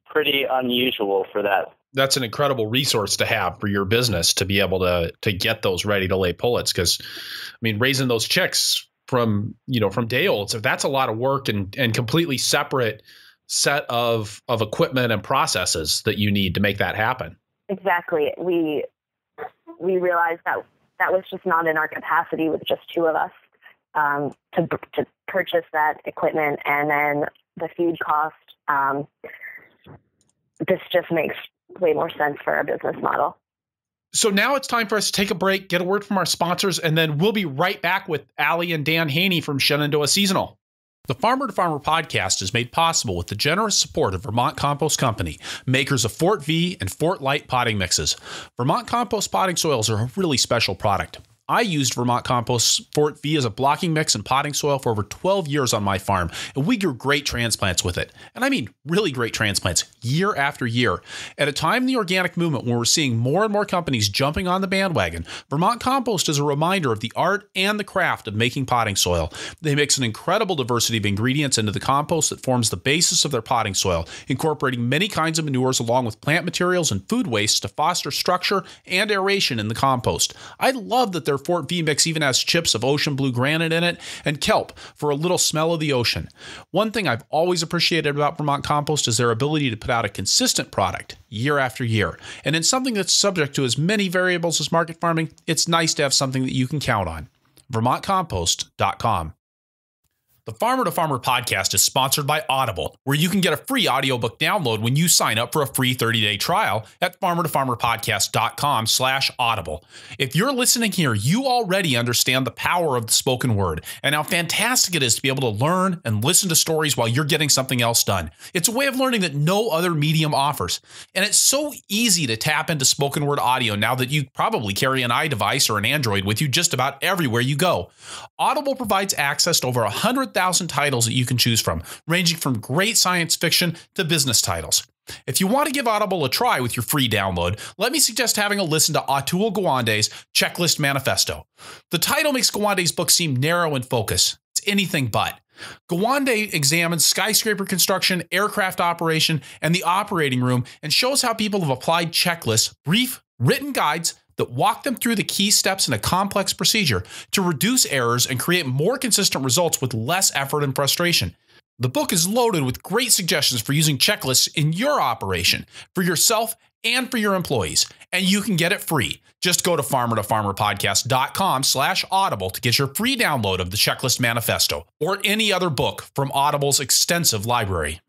pretty unusual for that. That's an incredible resource to have for your business, to be able to get those ready to lay pullets. Because I mean, raising those chicks from day olds, if that's a lot of work and completely separate set of equipment and processes that you need to make that happen. Exactly. We realized that was just not in our capacity with just 2 of us to purchase that equipment, and then the feed cost. This just makes way more sense for our business model. So now it's time for us to take a break, get a word from our sponsors, and then we'll be right back with Allie and Dan Haney from Shenandoah Seasonal. The Farmer to Farmer podcast is made possible with the generous support of Vermont Compost Company, makers of Fort V and Fort Light potting mixes. Vermont Compost potting soils are a really special product. I used Vermont Compost Fort V as a blocking mix and potting soil for over 12 years on my farm, and we grew great transplants with it. And I mean really great transplants, year after year. At a time in the organic movement when we're seeing more and more companies jumping on the bandwagon, Vermont Compost is a reminder of the art and the craft of making potting soil. They mix an incredible diversity of ingredients into the compost that forms the basis of their potting soil, incorporating many kinds of manures along with plant materials and food waste to foster structure and aeration in the compost. I love that their Fort V mix even has chips of ocean blue granite in it and kelp for a little smell of the ocean. One thing I've always appreciated about Vermont Compost is their ability to put out a consistent product year after year. And in something that's subject to as many variables as market farming, it's nice to have something that you can count on. VermontCompost.com. The Farmer to Farmer podcast is sponsored by Audible, where you can get a free audiobook download when you sign up for a free 30-day trial at farmertofarmerpodcast.com/audible. If you're listening here, you already understand the power of the spoken word and how fantastic it is to be able to learn and listen to stories while you're getting something else done. It's a way of learning that no other medium offers. And it's so easy to tap into spoken word audio now that you probably carry an iDevice or an Android with you just about everywhere you go. Audible provides access to over 100,000 titles that you can choose from, ranging from great science fiction to business titles. If you want to give Audible a try with your free download, let me suggest having a listen to Atul Gawande's Checklist Manifesto. The title makes Gawande's book seem narrow in focus. It's anything but. Gawande examines skyscraper construction, aircraft operation, and the operating room and shows how people have applied checklists, brief, written guides that walk them through the key steps in a complex procedure to reduce errors and create more consistent results with less effort and frustration. The book is loaded with great suggestions for using checklists in your operation, for yourself and for your employees, and you can get it free. Just go to farmertofarmerpodcast.com/audible to get your free download of the Checklist Manifesto or any other book from Audible's extensive library.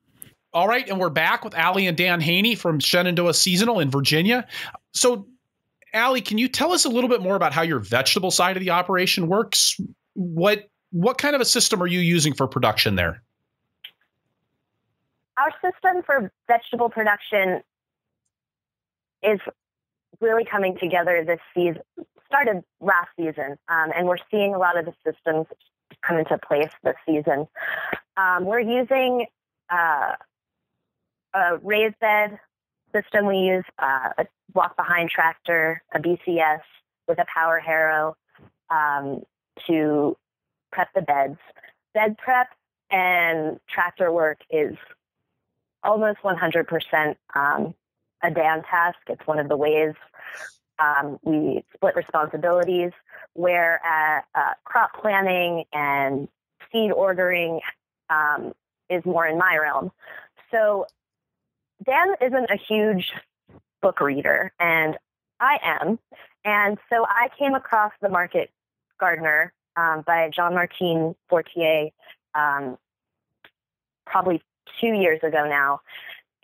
All right, and we're back with Allie and Dan Haney from Shenandoah Seasonal in Virginia. So, Allie, can you tell us a little bit more about how your vegetable side of the operation works? What kind of a system are you using for production there? Our system for vegetable production is really coming together this season, started last season, and we're seeing a lot of the systems come into place this season. We're using a raised bed system. We use a walk-behind tractor, a BCS with a power harrow to prep the beds. Bed prep and tractor work is almost 100% a Dan task. It's one of the ways we split responsibilities, where crop planning and seed ordering is more in my realm. So Dan isn't a huge book reader, and I am. And so I came across The Market Gardener by Jean-Martin Fortier probably 2 years ago now.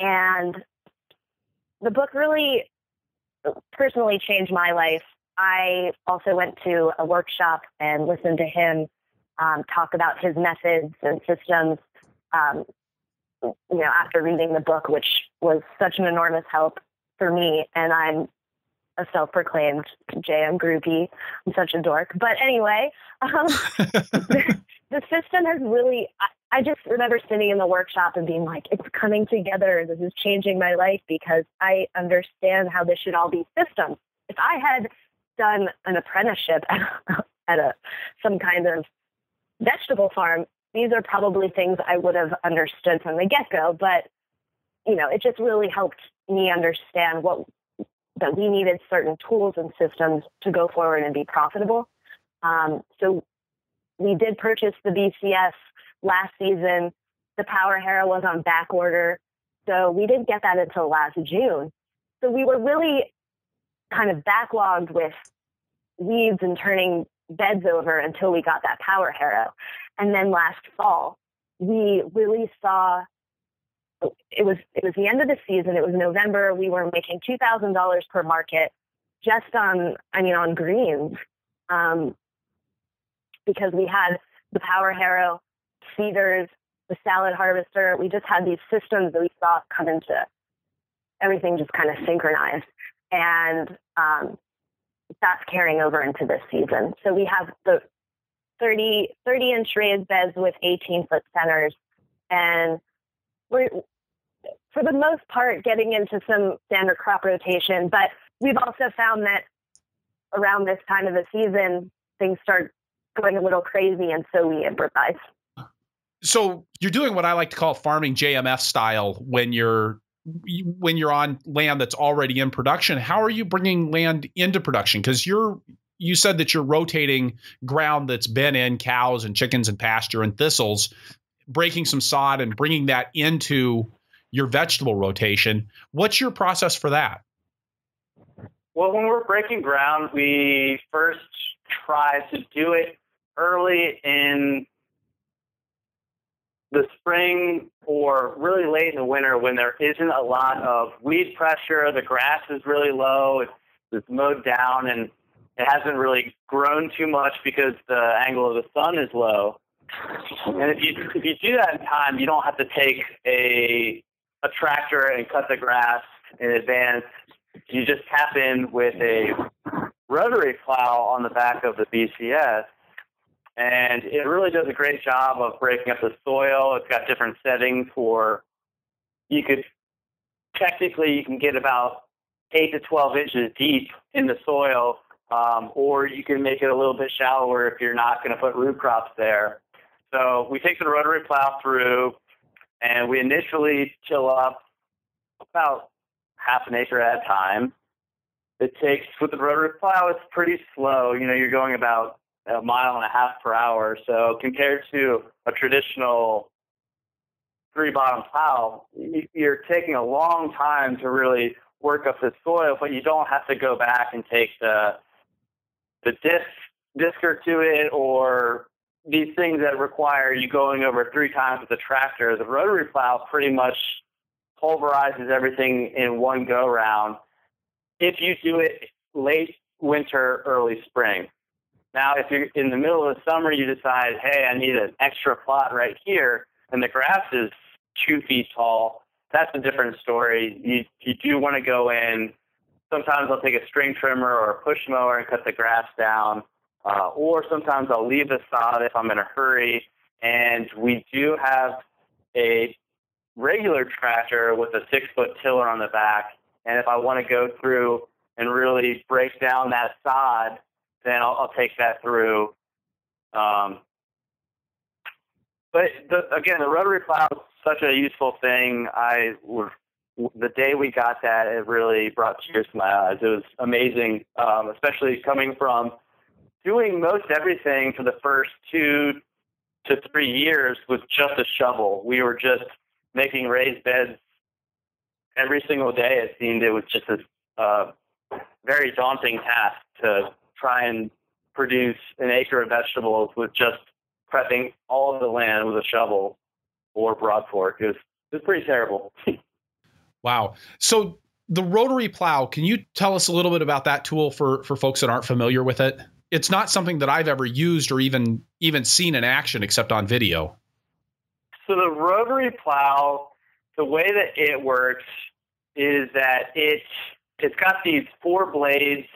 And the book really personally changed my life. I also went to a workshop and listened to him talk about his methods and systems, after reading the book, which was such an enormous help for me. And I'm a self-proclaimed JM groupie. I'm such a dork. But anyway, the system has really, I just remember sitting in the workshop and being like, it's coming together. This is changing my life because I understand how this should all be systems. If I had done an apprenticeship at some kind of vegetable farm, these are probably things I would have understood from the get-go, but, it just really helped me understand that we needed certain tools and systems to go forward and be profitable. So we did purchase the BCS last season. The power harrow was on back order, so we didn't get that until last June. So we were really kind of backlogged with weeds and turning beds over until we got that power harrow. And then last fall, we really saw, it was the end of the season. It was November. We were making $2,000 per market just on greens, because we had the power harrow, seeders, the salad harvester. We just had these systems that we saw come into everything just kind of synchronized. And that's carrying over into this season. So we have the 30-inch raised beds with 18-foot centers. And we're, for the most part, getting into some standard crop rotation. But we've also found that around this time of the season, things start going a little crazy, and so we improvise. So you're doing what I like to call farming JMF style when you're on land that's already in production. How are you bringing land into production? Because you said that you're rotating ground that's been in cows and chickens and pasture and thistles, breaking some sod and bringing that into your vegetable rotation. What's your process for that? Well, when we're breaking ground, we first try to do it early in the spring or really late in the winter when there isn't a lot of weed pressure, the grass is really low, it's mowed down, and it hasn't really grown too much because the angle of the sun is low. And if you do that in time, you don't have to take a tractor and cut the grass in advance. You just tap in with a rotary plow on the back of the BCS, and it really does a great job of breaking up the soil. It's got different settings for, you can get about 8 to 12 inches deep in the soil, or you can make it a little bit shallower if you're not going to put root crops there. So we take the rotary plow through, and we initially till up about half an acre at a time. It takes, with the rotary plow, it's pretty slow. You're going about 1.5 miles per hour. So compared to a traditional 3-bottom plow, you're taking a long time to really work up the soil, but you don't have to go back and take the discer to it, or these things that require you going over 3 times with the tractor. The rotary plow pretty much pulverizes everything in one go round if you do it late winter, early spring. Now, if you're in the middle of the summer, you decide, hey, I need an extra plot right here, and the grass is 2 feet tall, that's a different story. You do want to go in. Sometimes I'll take a string trimmer or a push mower and cut the grass down, or sometimes I'll leave the sod if I'm in a hurry. And we do have a regular tractor with a 6-foot tiller on the back, and if I want to go through and really break down that sod, then I'll take that through. But again, the rotary plow is such a useful thing. The day we got that, it really brought tears to my eyes. It was amazing, especially coming from doing most everything for the first 2 to 3 years with just a shovel. We were just making raised beds every single day. It seemed it was just a very daunting task to try and produce an acre of vegetables with just prepping all of the land with a shovel or broad fork. It was pretty terrible. Wow. So the rotary plow, can you tell us a little bit about that tool for folks that aren't familiar with it? It's not something that I've ever used or even seen in action except on video. So the rotary plow, the way that it works is that it's got these 4 blades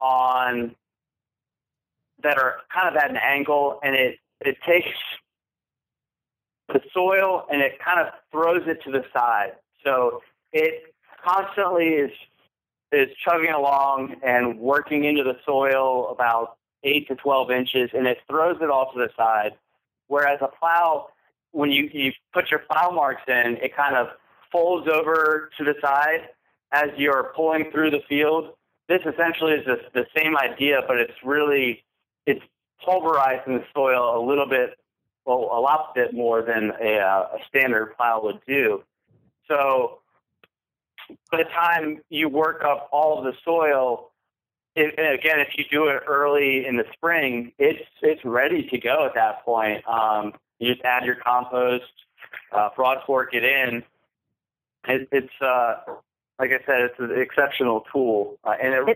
on that are kind of at an angle, and it takes the soil and it kind of throws it to the side. So it constantly is chugging along and working into the soil about 8 to 12 inches, and it throws it all to the side. Whereas a plow, when you put your plow marks in, it kind of folds over to the side as you're pulling through the field. This essentially is the same idea, but it's pulverizing the soil a lot bit more than a standard plow would do. So by the time you work up all of the soil, and again, if you do it early in the spring, it's ready to go at that point. You just add your compost, broad fork it in. It's like I said, it's an exceptional tool, and it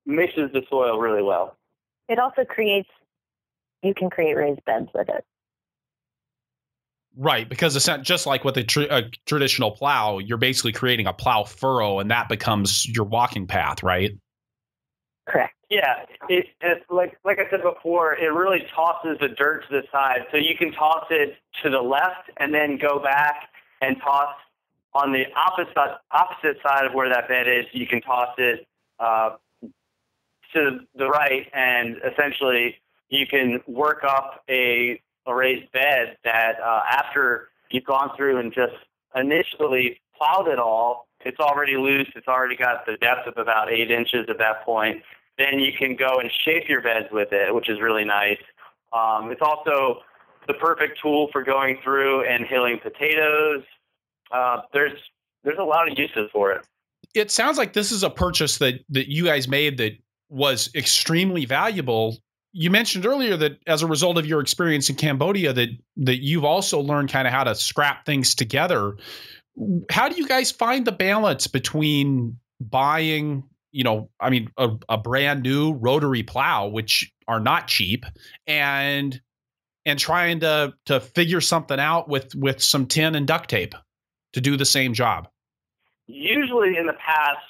mixes the soil really well. It also you can create raised beds with it. Right, because it's not just like with a traditional plow, you're basically creating a plow furrow, and that becomes your walking path, right? Correct. Yeah, it's like I said before, it really tosses the dirt to the side. So you can toss it to the left and then go back and toss on the opposite side of where that bed is. You can toss it to the right, and essentially you can work up a raised bed that after you've gone through and just initially plowed it all, it's already loose. It's already got the depth of about 8 inches at that point. Then you can go and shape your beds with it, which is really nice. It's also the perfect tool for going through and hilling potatoes. There's a lot of uses for it. It sounds like this is a purchase that you guys made that was extremely valuable, you mentioned earlier that as a result of your experience in Cambodia, that you've also learned kind of how to scrap things together. How do you guys find the balance between buying, a brand new rotary plow, which are not cheap, and trying to figure something out with some tin and duct tape to do the same job? Usually in the past,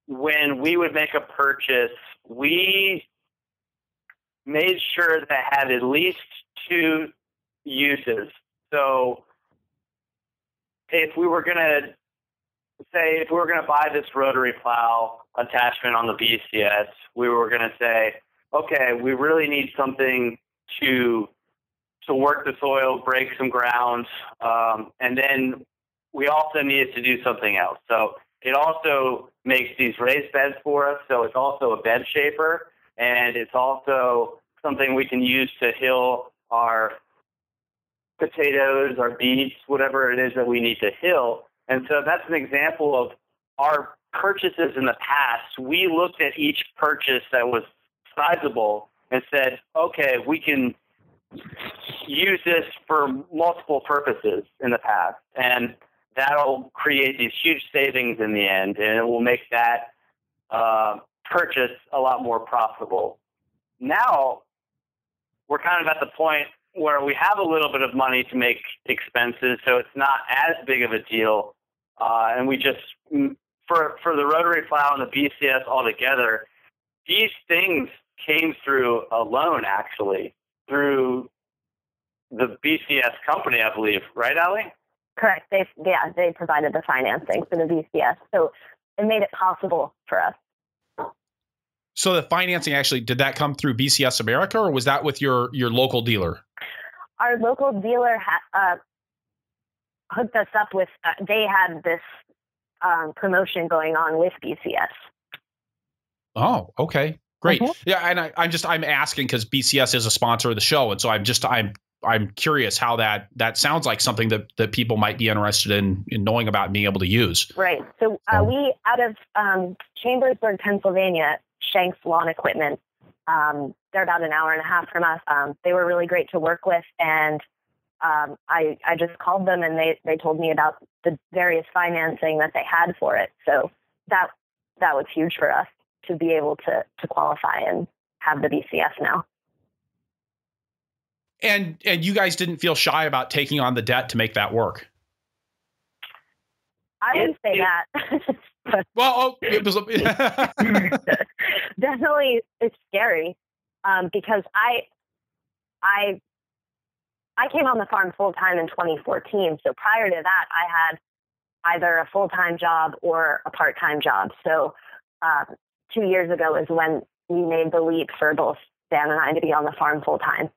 when we would make a purchase, we made sure that it had at least two uses. So if we were going to buy this rotary plow attachment on the BCS, we were going to say, okay, we really need something to work the soil, break some ground, and then we also needed to do something else. So it also makes these raised beds for us, so it's also a bed shaper, and it's also something we can use to hill our potatoes, our beets, whatever it is that we need to hill. And so that's an example of our purchases in the past. We looked at each purchase that was sizable and said, okay, we can use this for multiple purposes in the past. And that'll create these huge savings in the end, and it will make that purchase a lot more profitable. Now, we're kind of at the point where we have a little bit of money to make expenses, so it's not as big of a deal. And we just, for the rotary plow and the BCS altogether, these things came through a loan, actually, through the BCS company, I believe. Right, Allie? Correct. They provided the financing for the BCS, so it made it possible for us. So the financing actually, did that come through BCS America, or was that with your local dealer? Our local dealer hooked us up with, they had this promotion going on with BCS. Oh, okay. Great. Mm-hmm. Yeah. And I'm asking because BCS is a sponsor of the show. And so I'm curious how that sounds like something that people might be interested in knowing about and being able to use. Right. So we, out of Chambersburg, Pennsylvania, Shanks Lawn Equipment, they're about an hour and a half from us. They were really great to work with. And I just called them, and they told me about the various financing that they had for it. So that was huge for us to be able to qualify and have the BCS now. And you guys didn't feel shy about taking on the debt to make that work? I wouldn't say that. Well, it was definitely it's scary because I came on the farm full time in 2014. So prior to that, I had either a full-time job or a part-time job. So 2 years ago is when we made the leap for both Dan and I to be on the farm full time.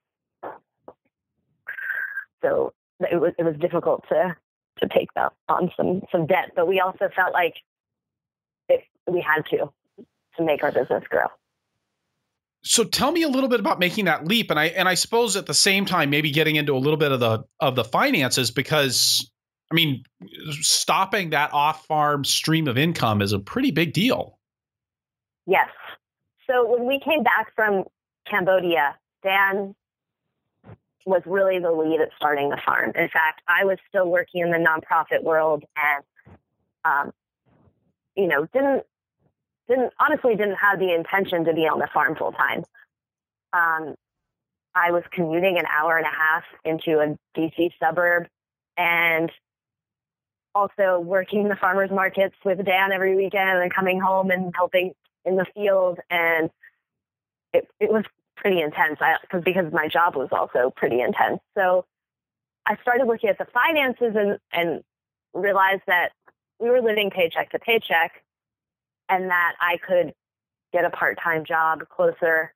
So it was difficult to take on some debt, but we also felt like we had to make our business grow. So tell me a little bit about making that leap, and I suppose at the same time maybe getting into a little bit of the finances, because I mean, stopping that off-farm stream of income is a pretty big deal. Yes. So when we came back from Cambodia, Dan was really the lead at starting the farm. In fact, I was still working in the nonprofit world and, didn't have the intention to be on the farm full time. I was commuting an hour and a half into a DC suburb and also working the farmers markets with Dan every weekend and coming home and helping in the field. And it was pretty intense because my job was also pretty intense. So I started looking at the finances and realized that we were living paycheck to paycheck and that I could get a part-time job closer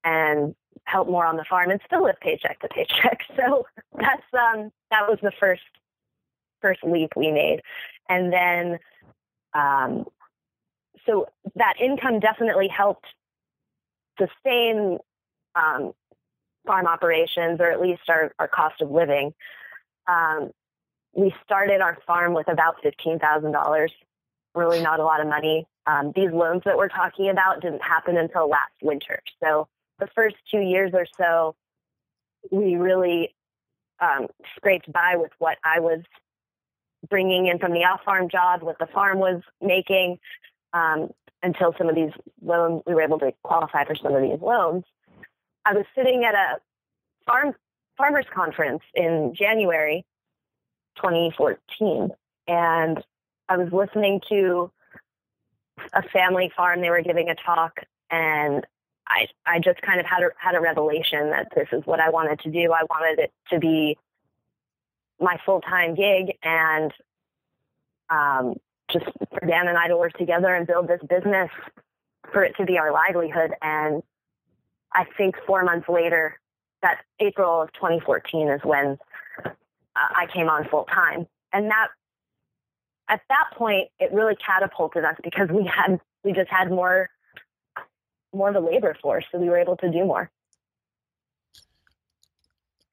and help more on the farm and still live paycheck to paycheck. So that was the first leap we made. And then, so that income definitely helped sustain farm operations, or at least our cost of living. We started our farm with about $15,000, really not a lot of money. These loans that we're talking about didn't happen until last winter. So the first 2 years or so, we really scraped by with what I was bringing in from the off-farm job, what the farm was making, until some of these loans, we were able to qualify for some of these loans. I was sitting at a farmers conference in January 2014, and I was listening to a family farm. They were giving a talk, and I just kind of had a revelation that this is what I wanted to do. I wanted it to be my full-time gig, and just for Dan and I to work together and build this business for it to be our livelihood. And I think 4 months later, that April of 2014 is when I came on full-time. And that, at that point, it really catapulted us because we just had more of a labor force, so we were able to do more.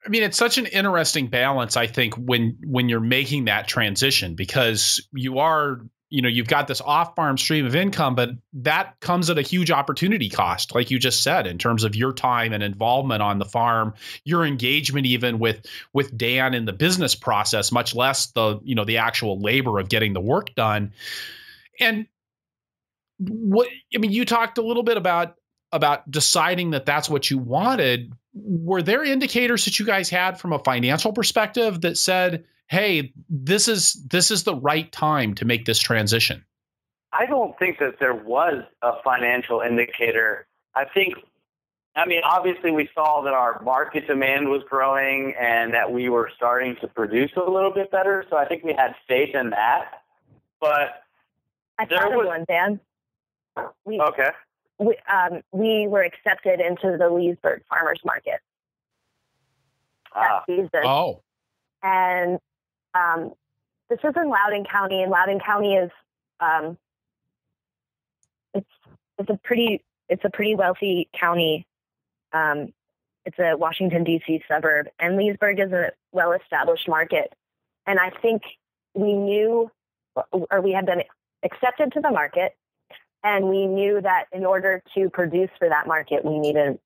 I mean, it's such an interesting balance, I think, when you're making that transition, because you've got this off-farm stream of income, but that comes at a huge opportunity cost, like you just said, in terms of your time and involvement on the farm, your engagement even with Dan in the business process, much less the actual labor of getting the work done. And you talked a little bit about deciding that that's what you wanted. Were there indicators that you guys had from a financial perspective that said, hey, this is the right time to make this transition? I don't think that there was a financial indicator. Obviously we saw that our market demand was growing and that we were starting to produce a little bit better. So I think we had faith in that. But I thought of one, Dan. Okay. We were accepted into the Leesburg Farmers Market that season. Oh. And this is in Loudoun County, and Loudoun County is it's a pretty wealthy county. It's a Washington D.C. suburb, and Leesburg is a well-established market. And I think we knew, or we had been accepted to the market. And we knew that in order to produce for that market, we needed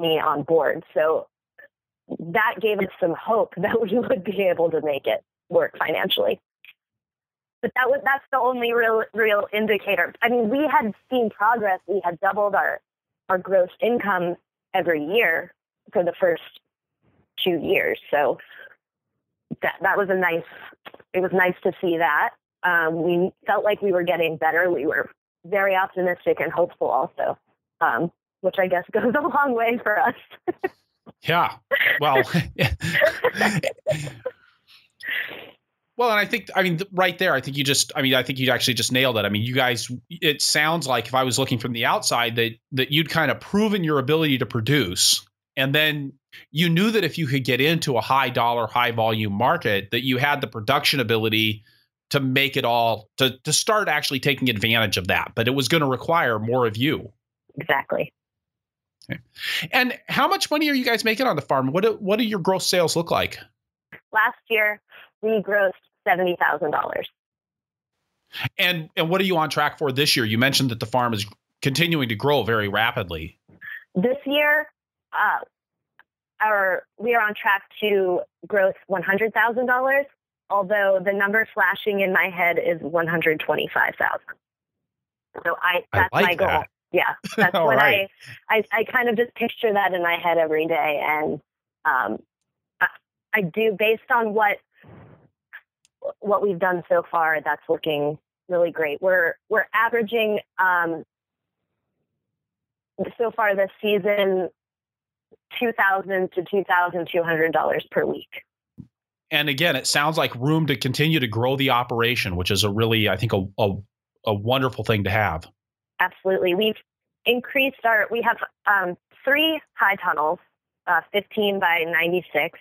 me on board. So that gave us some hope that we would be able to make it work financially. But that's the only real indicator. I mean, we had seen progress. We had doubled our gross income every year for the first 2 years. So that was it was nice to see that. We felt like we were getting better. We were very optimistic and hopeful also, which I guess goes a long way for us. Yeah. Well, well, and I think right there, I think you actually just nailed it. I mean, you guys, it sounds like, if I was looking from the outside, that you'd kind of proven your ability to produce. And then you knew that if you could get into a high dollar, high volume market, that you had the production ability to make it all, to start actually taking advantage of that. But it was going to require more of you. Exactly. Okay. And how much money are you guys making on the farm? What do your gross sales look like? Last year, we grossed $70,000. And what are you on track for this year? You mentioned that the farm is continuing to grow very rapidly. This year, we are on track to gross $100,000. Although the number flashing in my head is 125,000. So that's my goal. That. Yeah, that's what right. I kind of just picture that in my head every day, and I do, based on what we've done so far. That's looking really great. We're averaging so far this season $2,000 to $2,200 per week. And again, it sounds like room to continue to grow the operation, which is a really, I think, a wonderful thing to have. Absolutely. We've increased we have 3 high tunnels, 15 by 96.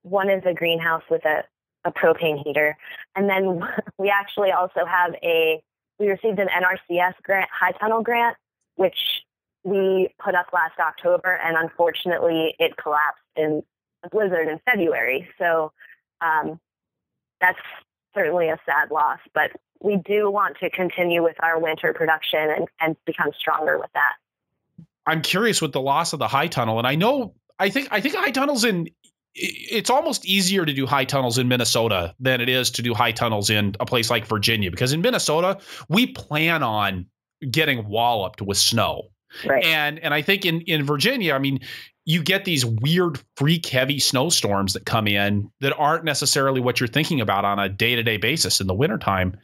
One is a greenhouse with a propane heater. And then we actually also have we received an NRCS grant, high tunnel grant, which we put up last October, and unfortunately it collapsed in a blizzard in February. So that's certainly a sad loss, but we do want to continue with our winter production and become stronger with that. I'm curious with the loss of the high tunnel, and I think high tunnels it's almost easier to do high tunnels in Minnesota than it is to do high tunnels in a place like Virginia, because in Minnesota we plan on getting walloped with snow. Right. And I think in Virginia, I mean, you get these weird freak heavy snowstorms that come in that aren't necessarily what you're thinking about on a day-to-day basis in the wintertime.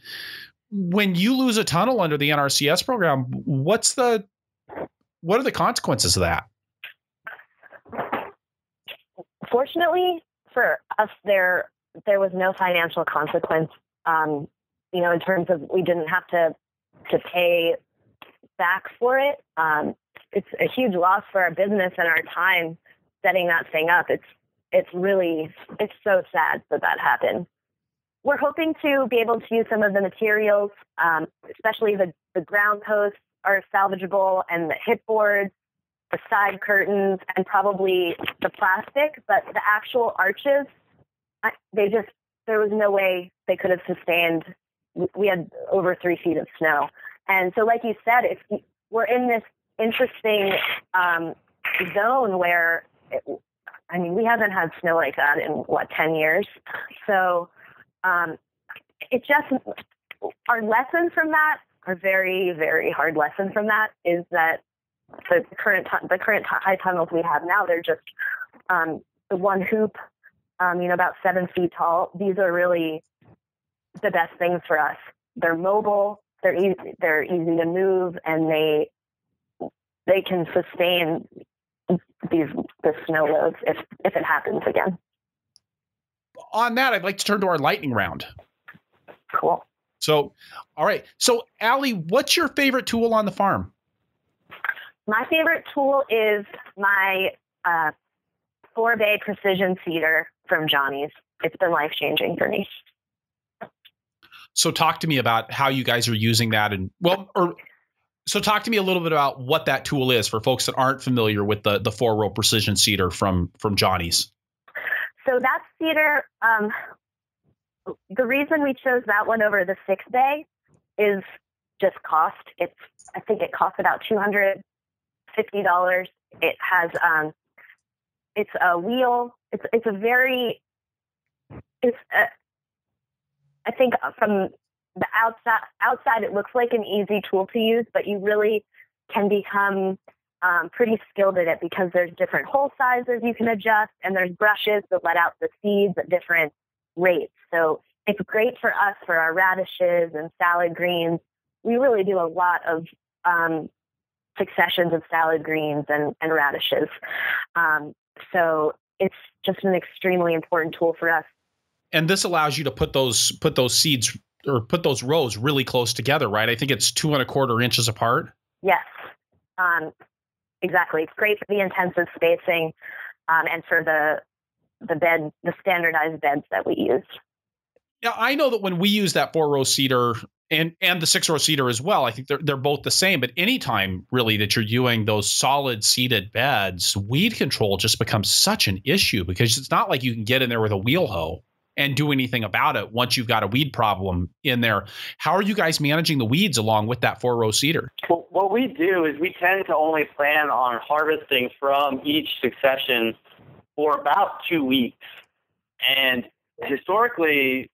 When you lose a tunnel under the NRCS program, what are the consequences of that? Fortunately for us, there was no financial consequence. In terms of we didn't have to pay back for it. It's a huge loss for our business and our time setting that thing up. It's so sad that happened. We're hoping to be able to use some of the materials, especially the ground posts are salvageable, and the hip boards, the side curtains, and probably the plastic. But the actual arches, there was no way they could have sustained. We had over 3 feet of snow. And so, like you said, we're in this interesting zone where, we haven't had snow like that in, 10 years? So it just, our lesson from that, our very, very hard lesson from that, is that the current high tunnels we have now, they're just the one hoop, about 7 feet tall. These are really the best things for us. They're mobile, they're easy to move, and they can sustain the snow loads if it happens again. On that, I'd like to turn to our lightning round. Cool. So, all right. So, Allie, what's your favorite tool on the farm? My favorite tool is my 4-bay precision seeder from Johnny's. It's been life-changing for me. So talk to me about how you guys are using that, so talk to me a little bit about what that tool is for folks that aren't familiar with the 4-row precision seeder from Johnny's. So that seeder, the reason we chose that one over the 6-bay is just cost. I think it costs about $250. It has, it's a wheel. I think from the outside, it looks like an easy tool to use, but you really can become pretty skilled at it, because there's different hole sizes you can adjust, and there's brushes that let out the seeds at different rates. So it's great for us for our radishes and salad greens. We really do a lot of successions of salad greens and radishes. So it's just an extremely important tool for us. And this allows you to put those seeds, or put those rows really close together, right? I think it's 2 1/4 inches apart. Yes, exactly. It's great for the intensive spacing, and for the standardized beds that we use. Yeah, I know that when we use that 4-row seeder and the 6-row seeder as well, I think they're both the same. But anytime really that you're doing those solid seeded beds, weed control just becomes such an issue, because it's not like you can get in there with a wheel hoe and do anything about it once you've got a weed problem in there. How are you guys managing the weeds along with that 4-row seeder? Well, what we do is we tend to only plan on harvesting from each succession for about 2 weeks. And historically,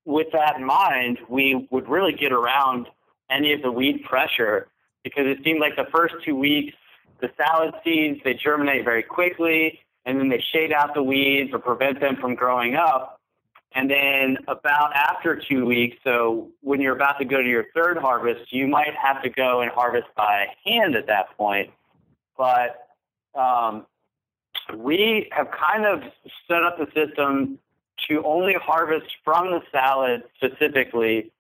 with that in mind, we would really get around any of the weed pressure, because it seemed like the first 2 weeks, the salad seeds, they germinate very quickly, and then they shade out the weeds or prevent them from growing up. And then about after 2 weeks, so when you're about to go to your third harvest, you might have to go and harvest by hand at that point. But we have kind of set up the system to only harvest from the salad specifically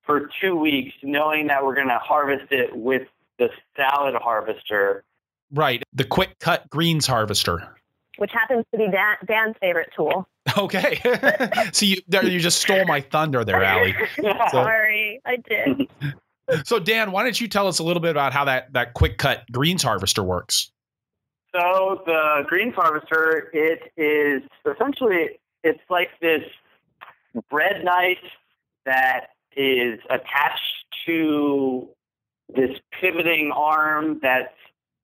for 2 weeks, knowing that we're going to harvest it with the salad harvester. Right. The quick cut greens harvester. Which happens to be Dan's favorite tool. Okay. So you just stole my thunder there, Allie. Sorry, I did. So Dan, why don't you tell us a little bit about how that quick cut greens harvester works? So the greens harvester, it is essentially, it's like this bread knife that is attached to this pivoting arm that's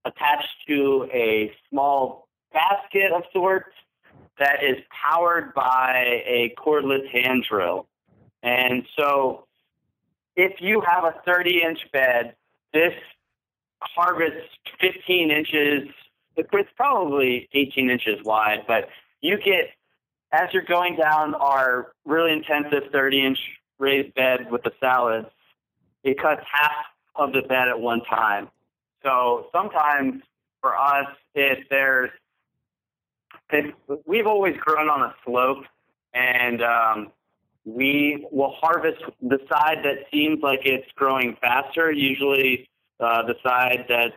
attached to a small basket of sorts that is powered by a cordless hand drill. And so if you have a 30-inch bed, this harvests 15 inches. It's probably 18 inches wide, but you get, as you're going down our really intensive 30-inch raised bed with the salads, it cuts half of the bed at one time. So sometimes for us, we've always grown on a slope, and we will harvest the side that seems like it's growing faster, usually the side that's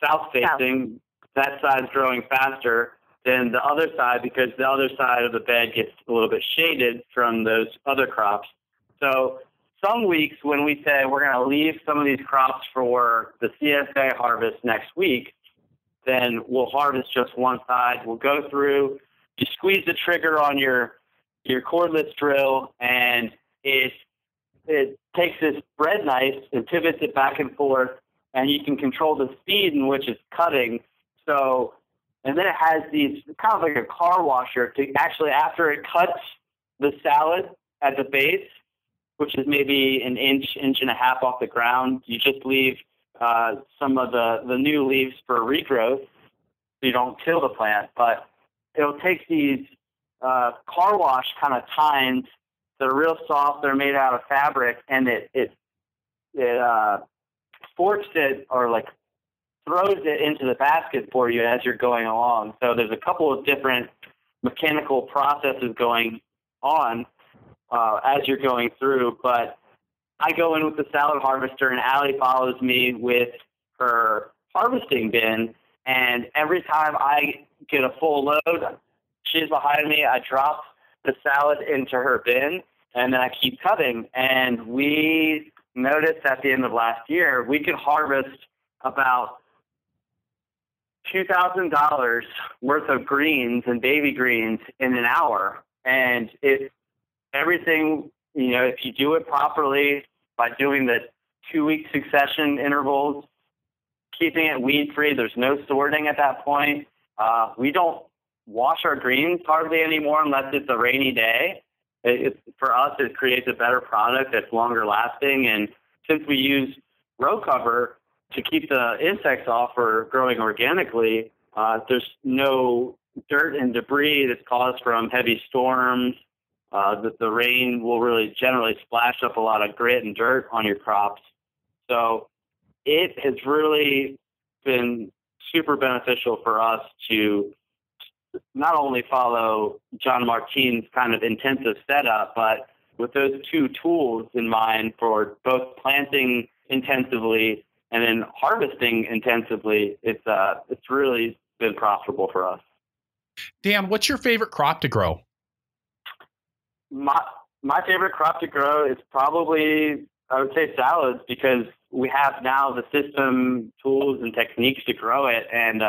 south-facing. That side's growing faster than the other side because the other side of the bed gets a little bit shaded from those other crops. So some weeks when we say we're going to leave some of these crops for the CSA harvest next week, then we'll harvest just one side. We'll go through, you squeeze the trigger on your cordless drill, and it takes this bread knife and pivots it back and forth, and you can control the speed in which it's cutting. So, and then it has these kind of like a car washer to actually, after it cuts the salad at the base, which is maybe an inch and a half off the ground, you just leave some of the new leaves for regrowth so you don't kill the plant. But it'll take these car wash kind of tines that are real soft. They're made out of fabric, and it forks it or like throws it into the basket for you as you're going along. So there's a couple of different mechanical processes going on as you're going through. But I go in with the salad harvester, and Allie follows me with her harvesting bin. And every time I get a full load, she's behind me. I drop the salad into her bin, and then I keep cutting. And we noticed at the end of last year, we could harvest about $2,000 worth of greens and baby greens in an hour. And everything, if you do it properly by doing the 2-week succession intervals, keeping it weed-free, there's no sorting at that point. We don't wash our greens hardly anymore unless it's a rainy day. For us, it creates a better product that's longer lasting. And since we use row cover to keep the insects off for growing organically, there's no dirt and debris that's caused from heavy storms. The rain will really generally splash up a lot of grit and dirt on your crops. So it has really been super beneficial for us to not only follow John Martine's kind of intensive setup, but with those two tools in mind for both planting intensively and then harvesting intensively, it's really been profitable for us. Dan, what's your favorite crop to grow? My favorite crop to grow is probably, I would say, salads, because we have now the system, tools, and techniques to grow it, and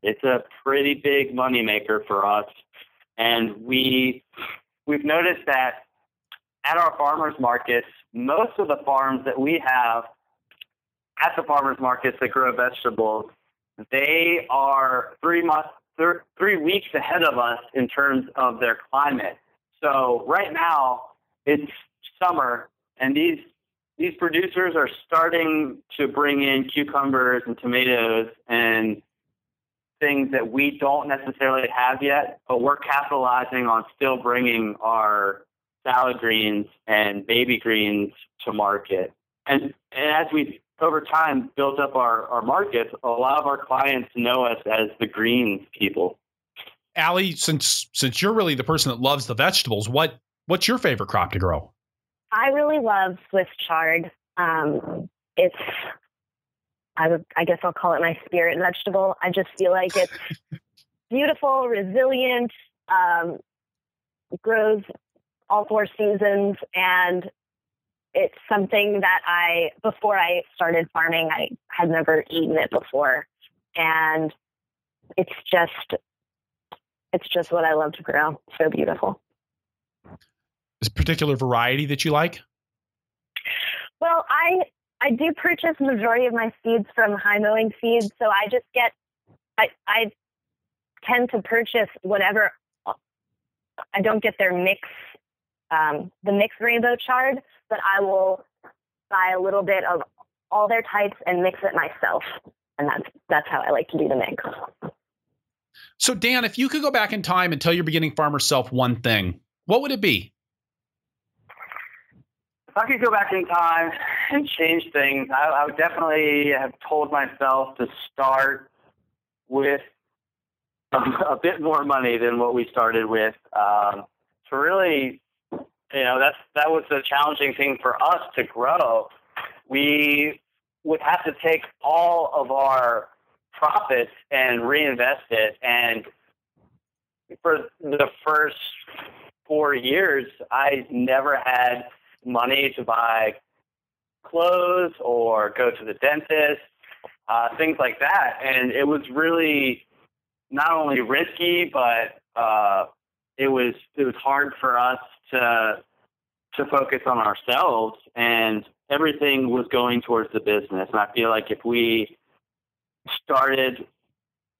it's a pretty big moneymaker for us. And we've noticed that at our farmers markets, most of the farms that we have at the farmers markets that grow vegetables, they are 3 weeks ahead of us in terms of their climate. So right now it's summer, and these producers are starting to bring in cucumbers and tomatoes and things that we don't necessarily have yet, but we're capitalizing on still bringing our salad greens and baby greens to market. And as we, over time, built up our markets, a lot of our clients know us as the greens people. Allie, since you're really the person that loves the vegetables, what's your favorite crop to grow? I really love Swiss chard. It's, I guess I'll call it my spirit vegetable. I just feel like it's beautiful, resilient, grows all 4 seasons, and it's something that before I started farming, I had never eaten it before, and it's just what I love to grow. So beautiful. Is a particular variety that you like? Well, I do purchase the majority of my seeds from high mowing seeds, so I just get, I tend to purchase whatever. I don't get their mix, the mixed rainbow chard, but I will buy a little bit of all their types and mix it myself. And that's how I like to do the mix. So Dan, if you could go back in time and tell your beginning farmer self one thing, what would it be? If I could go back in time and change things, I would definitely have told myself to start with a bit more money than what we started with. To really, that was the challenging thing for us to grow. We would have to take all of our profits and reinvest it. And for the first 4 years, I never had money to buy clothes or go to the dentist, things like that. And it was really not only risky, but it was hard for us to focus on ourselves, and everything was going towards the business. And I feel like if we started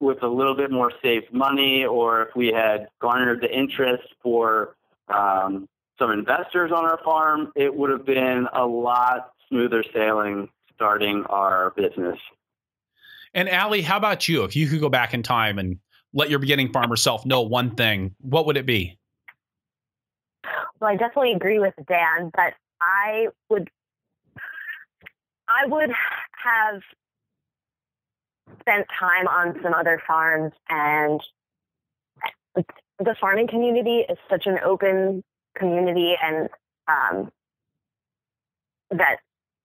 with a little bit more saved money, or if we had garnered the interest for some investors on our farm, it would have been a lot smoother sailing starting our business. And Allie, how about you? If you could go back in time and let your beginning farmer self know one thing, what would it be? Well, I definitely agree with Dan, but I would have spent time on some other farms, and the farming community is such an open community, and that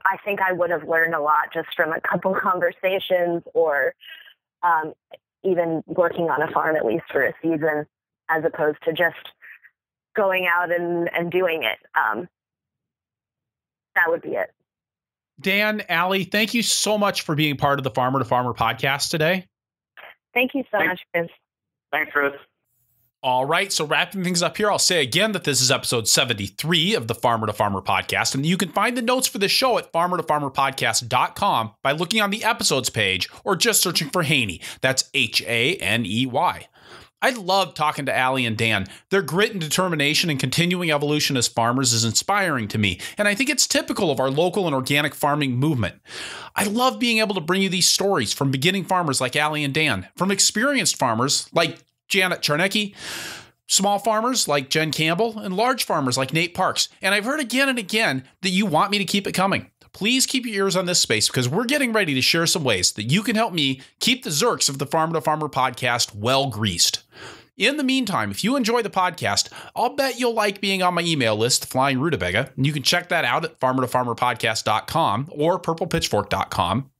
I think I would have learned a lot just from a couple conversations, or even working on a farm at least for a season, as opposed to just going out and doing it. That would be it. Dan, Allie, thank you so much for being part of the Farmer to Farmer podcast today. Thank you so much, Chris. Thanks, Chris. All right, so wrapping things up here, I'll say again that this is episode 73 of the Farmer to Farmer podcast, and you can find the notes for the show at farmertofarmerpodcast.com by looking on the episodes page or just searching for Haney. That's Haney. I love talking to Allie and Dan. Their grit and determination and continuing evolution as farmers is inspiring to me, and I think it's typical of our local and organic farming movement. I love being able to bring you these stories from beginning farmers like Allie and Dan, from experienced farmers like Janet Charnecki, small farmers like Jen Campbell, and large farmers like Nate Parks. And I've heard again and again that you want me to keep it coming. Please keep your ears on this space, because we're getting ready to share some ways that you can help me keep the Zerks of the Farmer to Farmer podcast well greased. In the meantime, if you enjoy the podcast, I'll bet you'll like being on my email list, Flying Rutabaga, and you can check that out at farmertofarmerpodcast.com or purplepitchfork.com.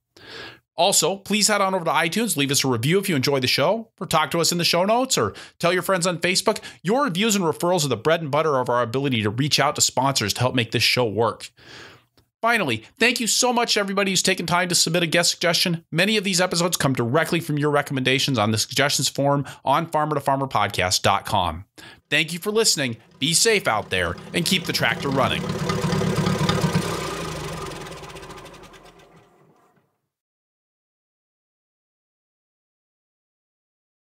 Also, please head on over to iTunes, leave us a review if you enjoy the show, or talk to us in the show notes, or tell your friends on Facebook. Your reviews and referrals are the bread and butter of our ability to reach out to sponsors to help make this show work. Finally, thank you so much to everybody who's taken time to submit a guest suggestion. Many of these episodes come directly from your recommendations on the suggestions form on farmertofarmerpodcast.com. Thank you for listening. Be safe out there and keep the tractor running.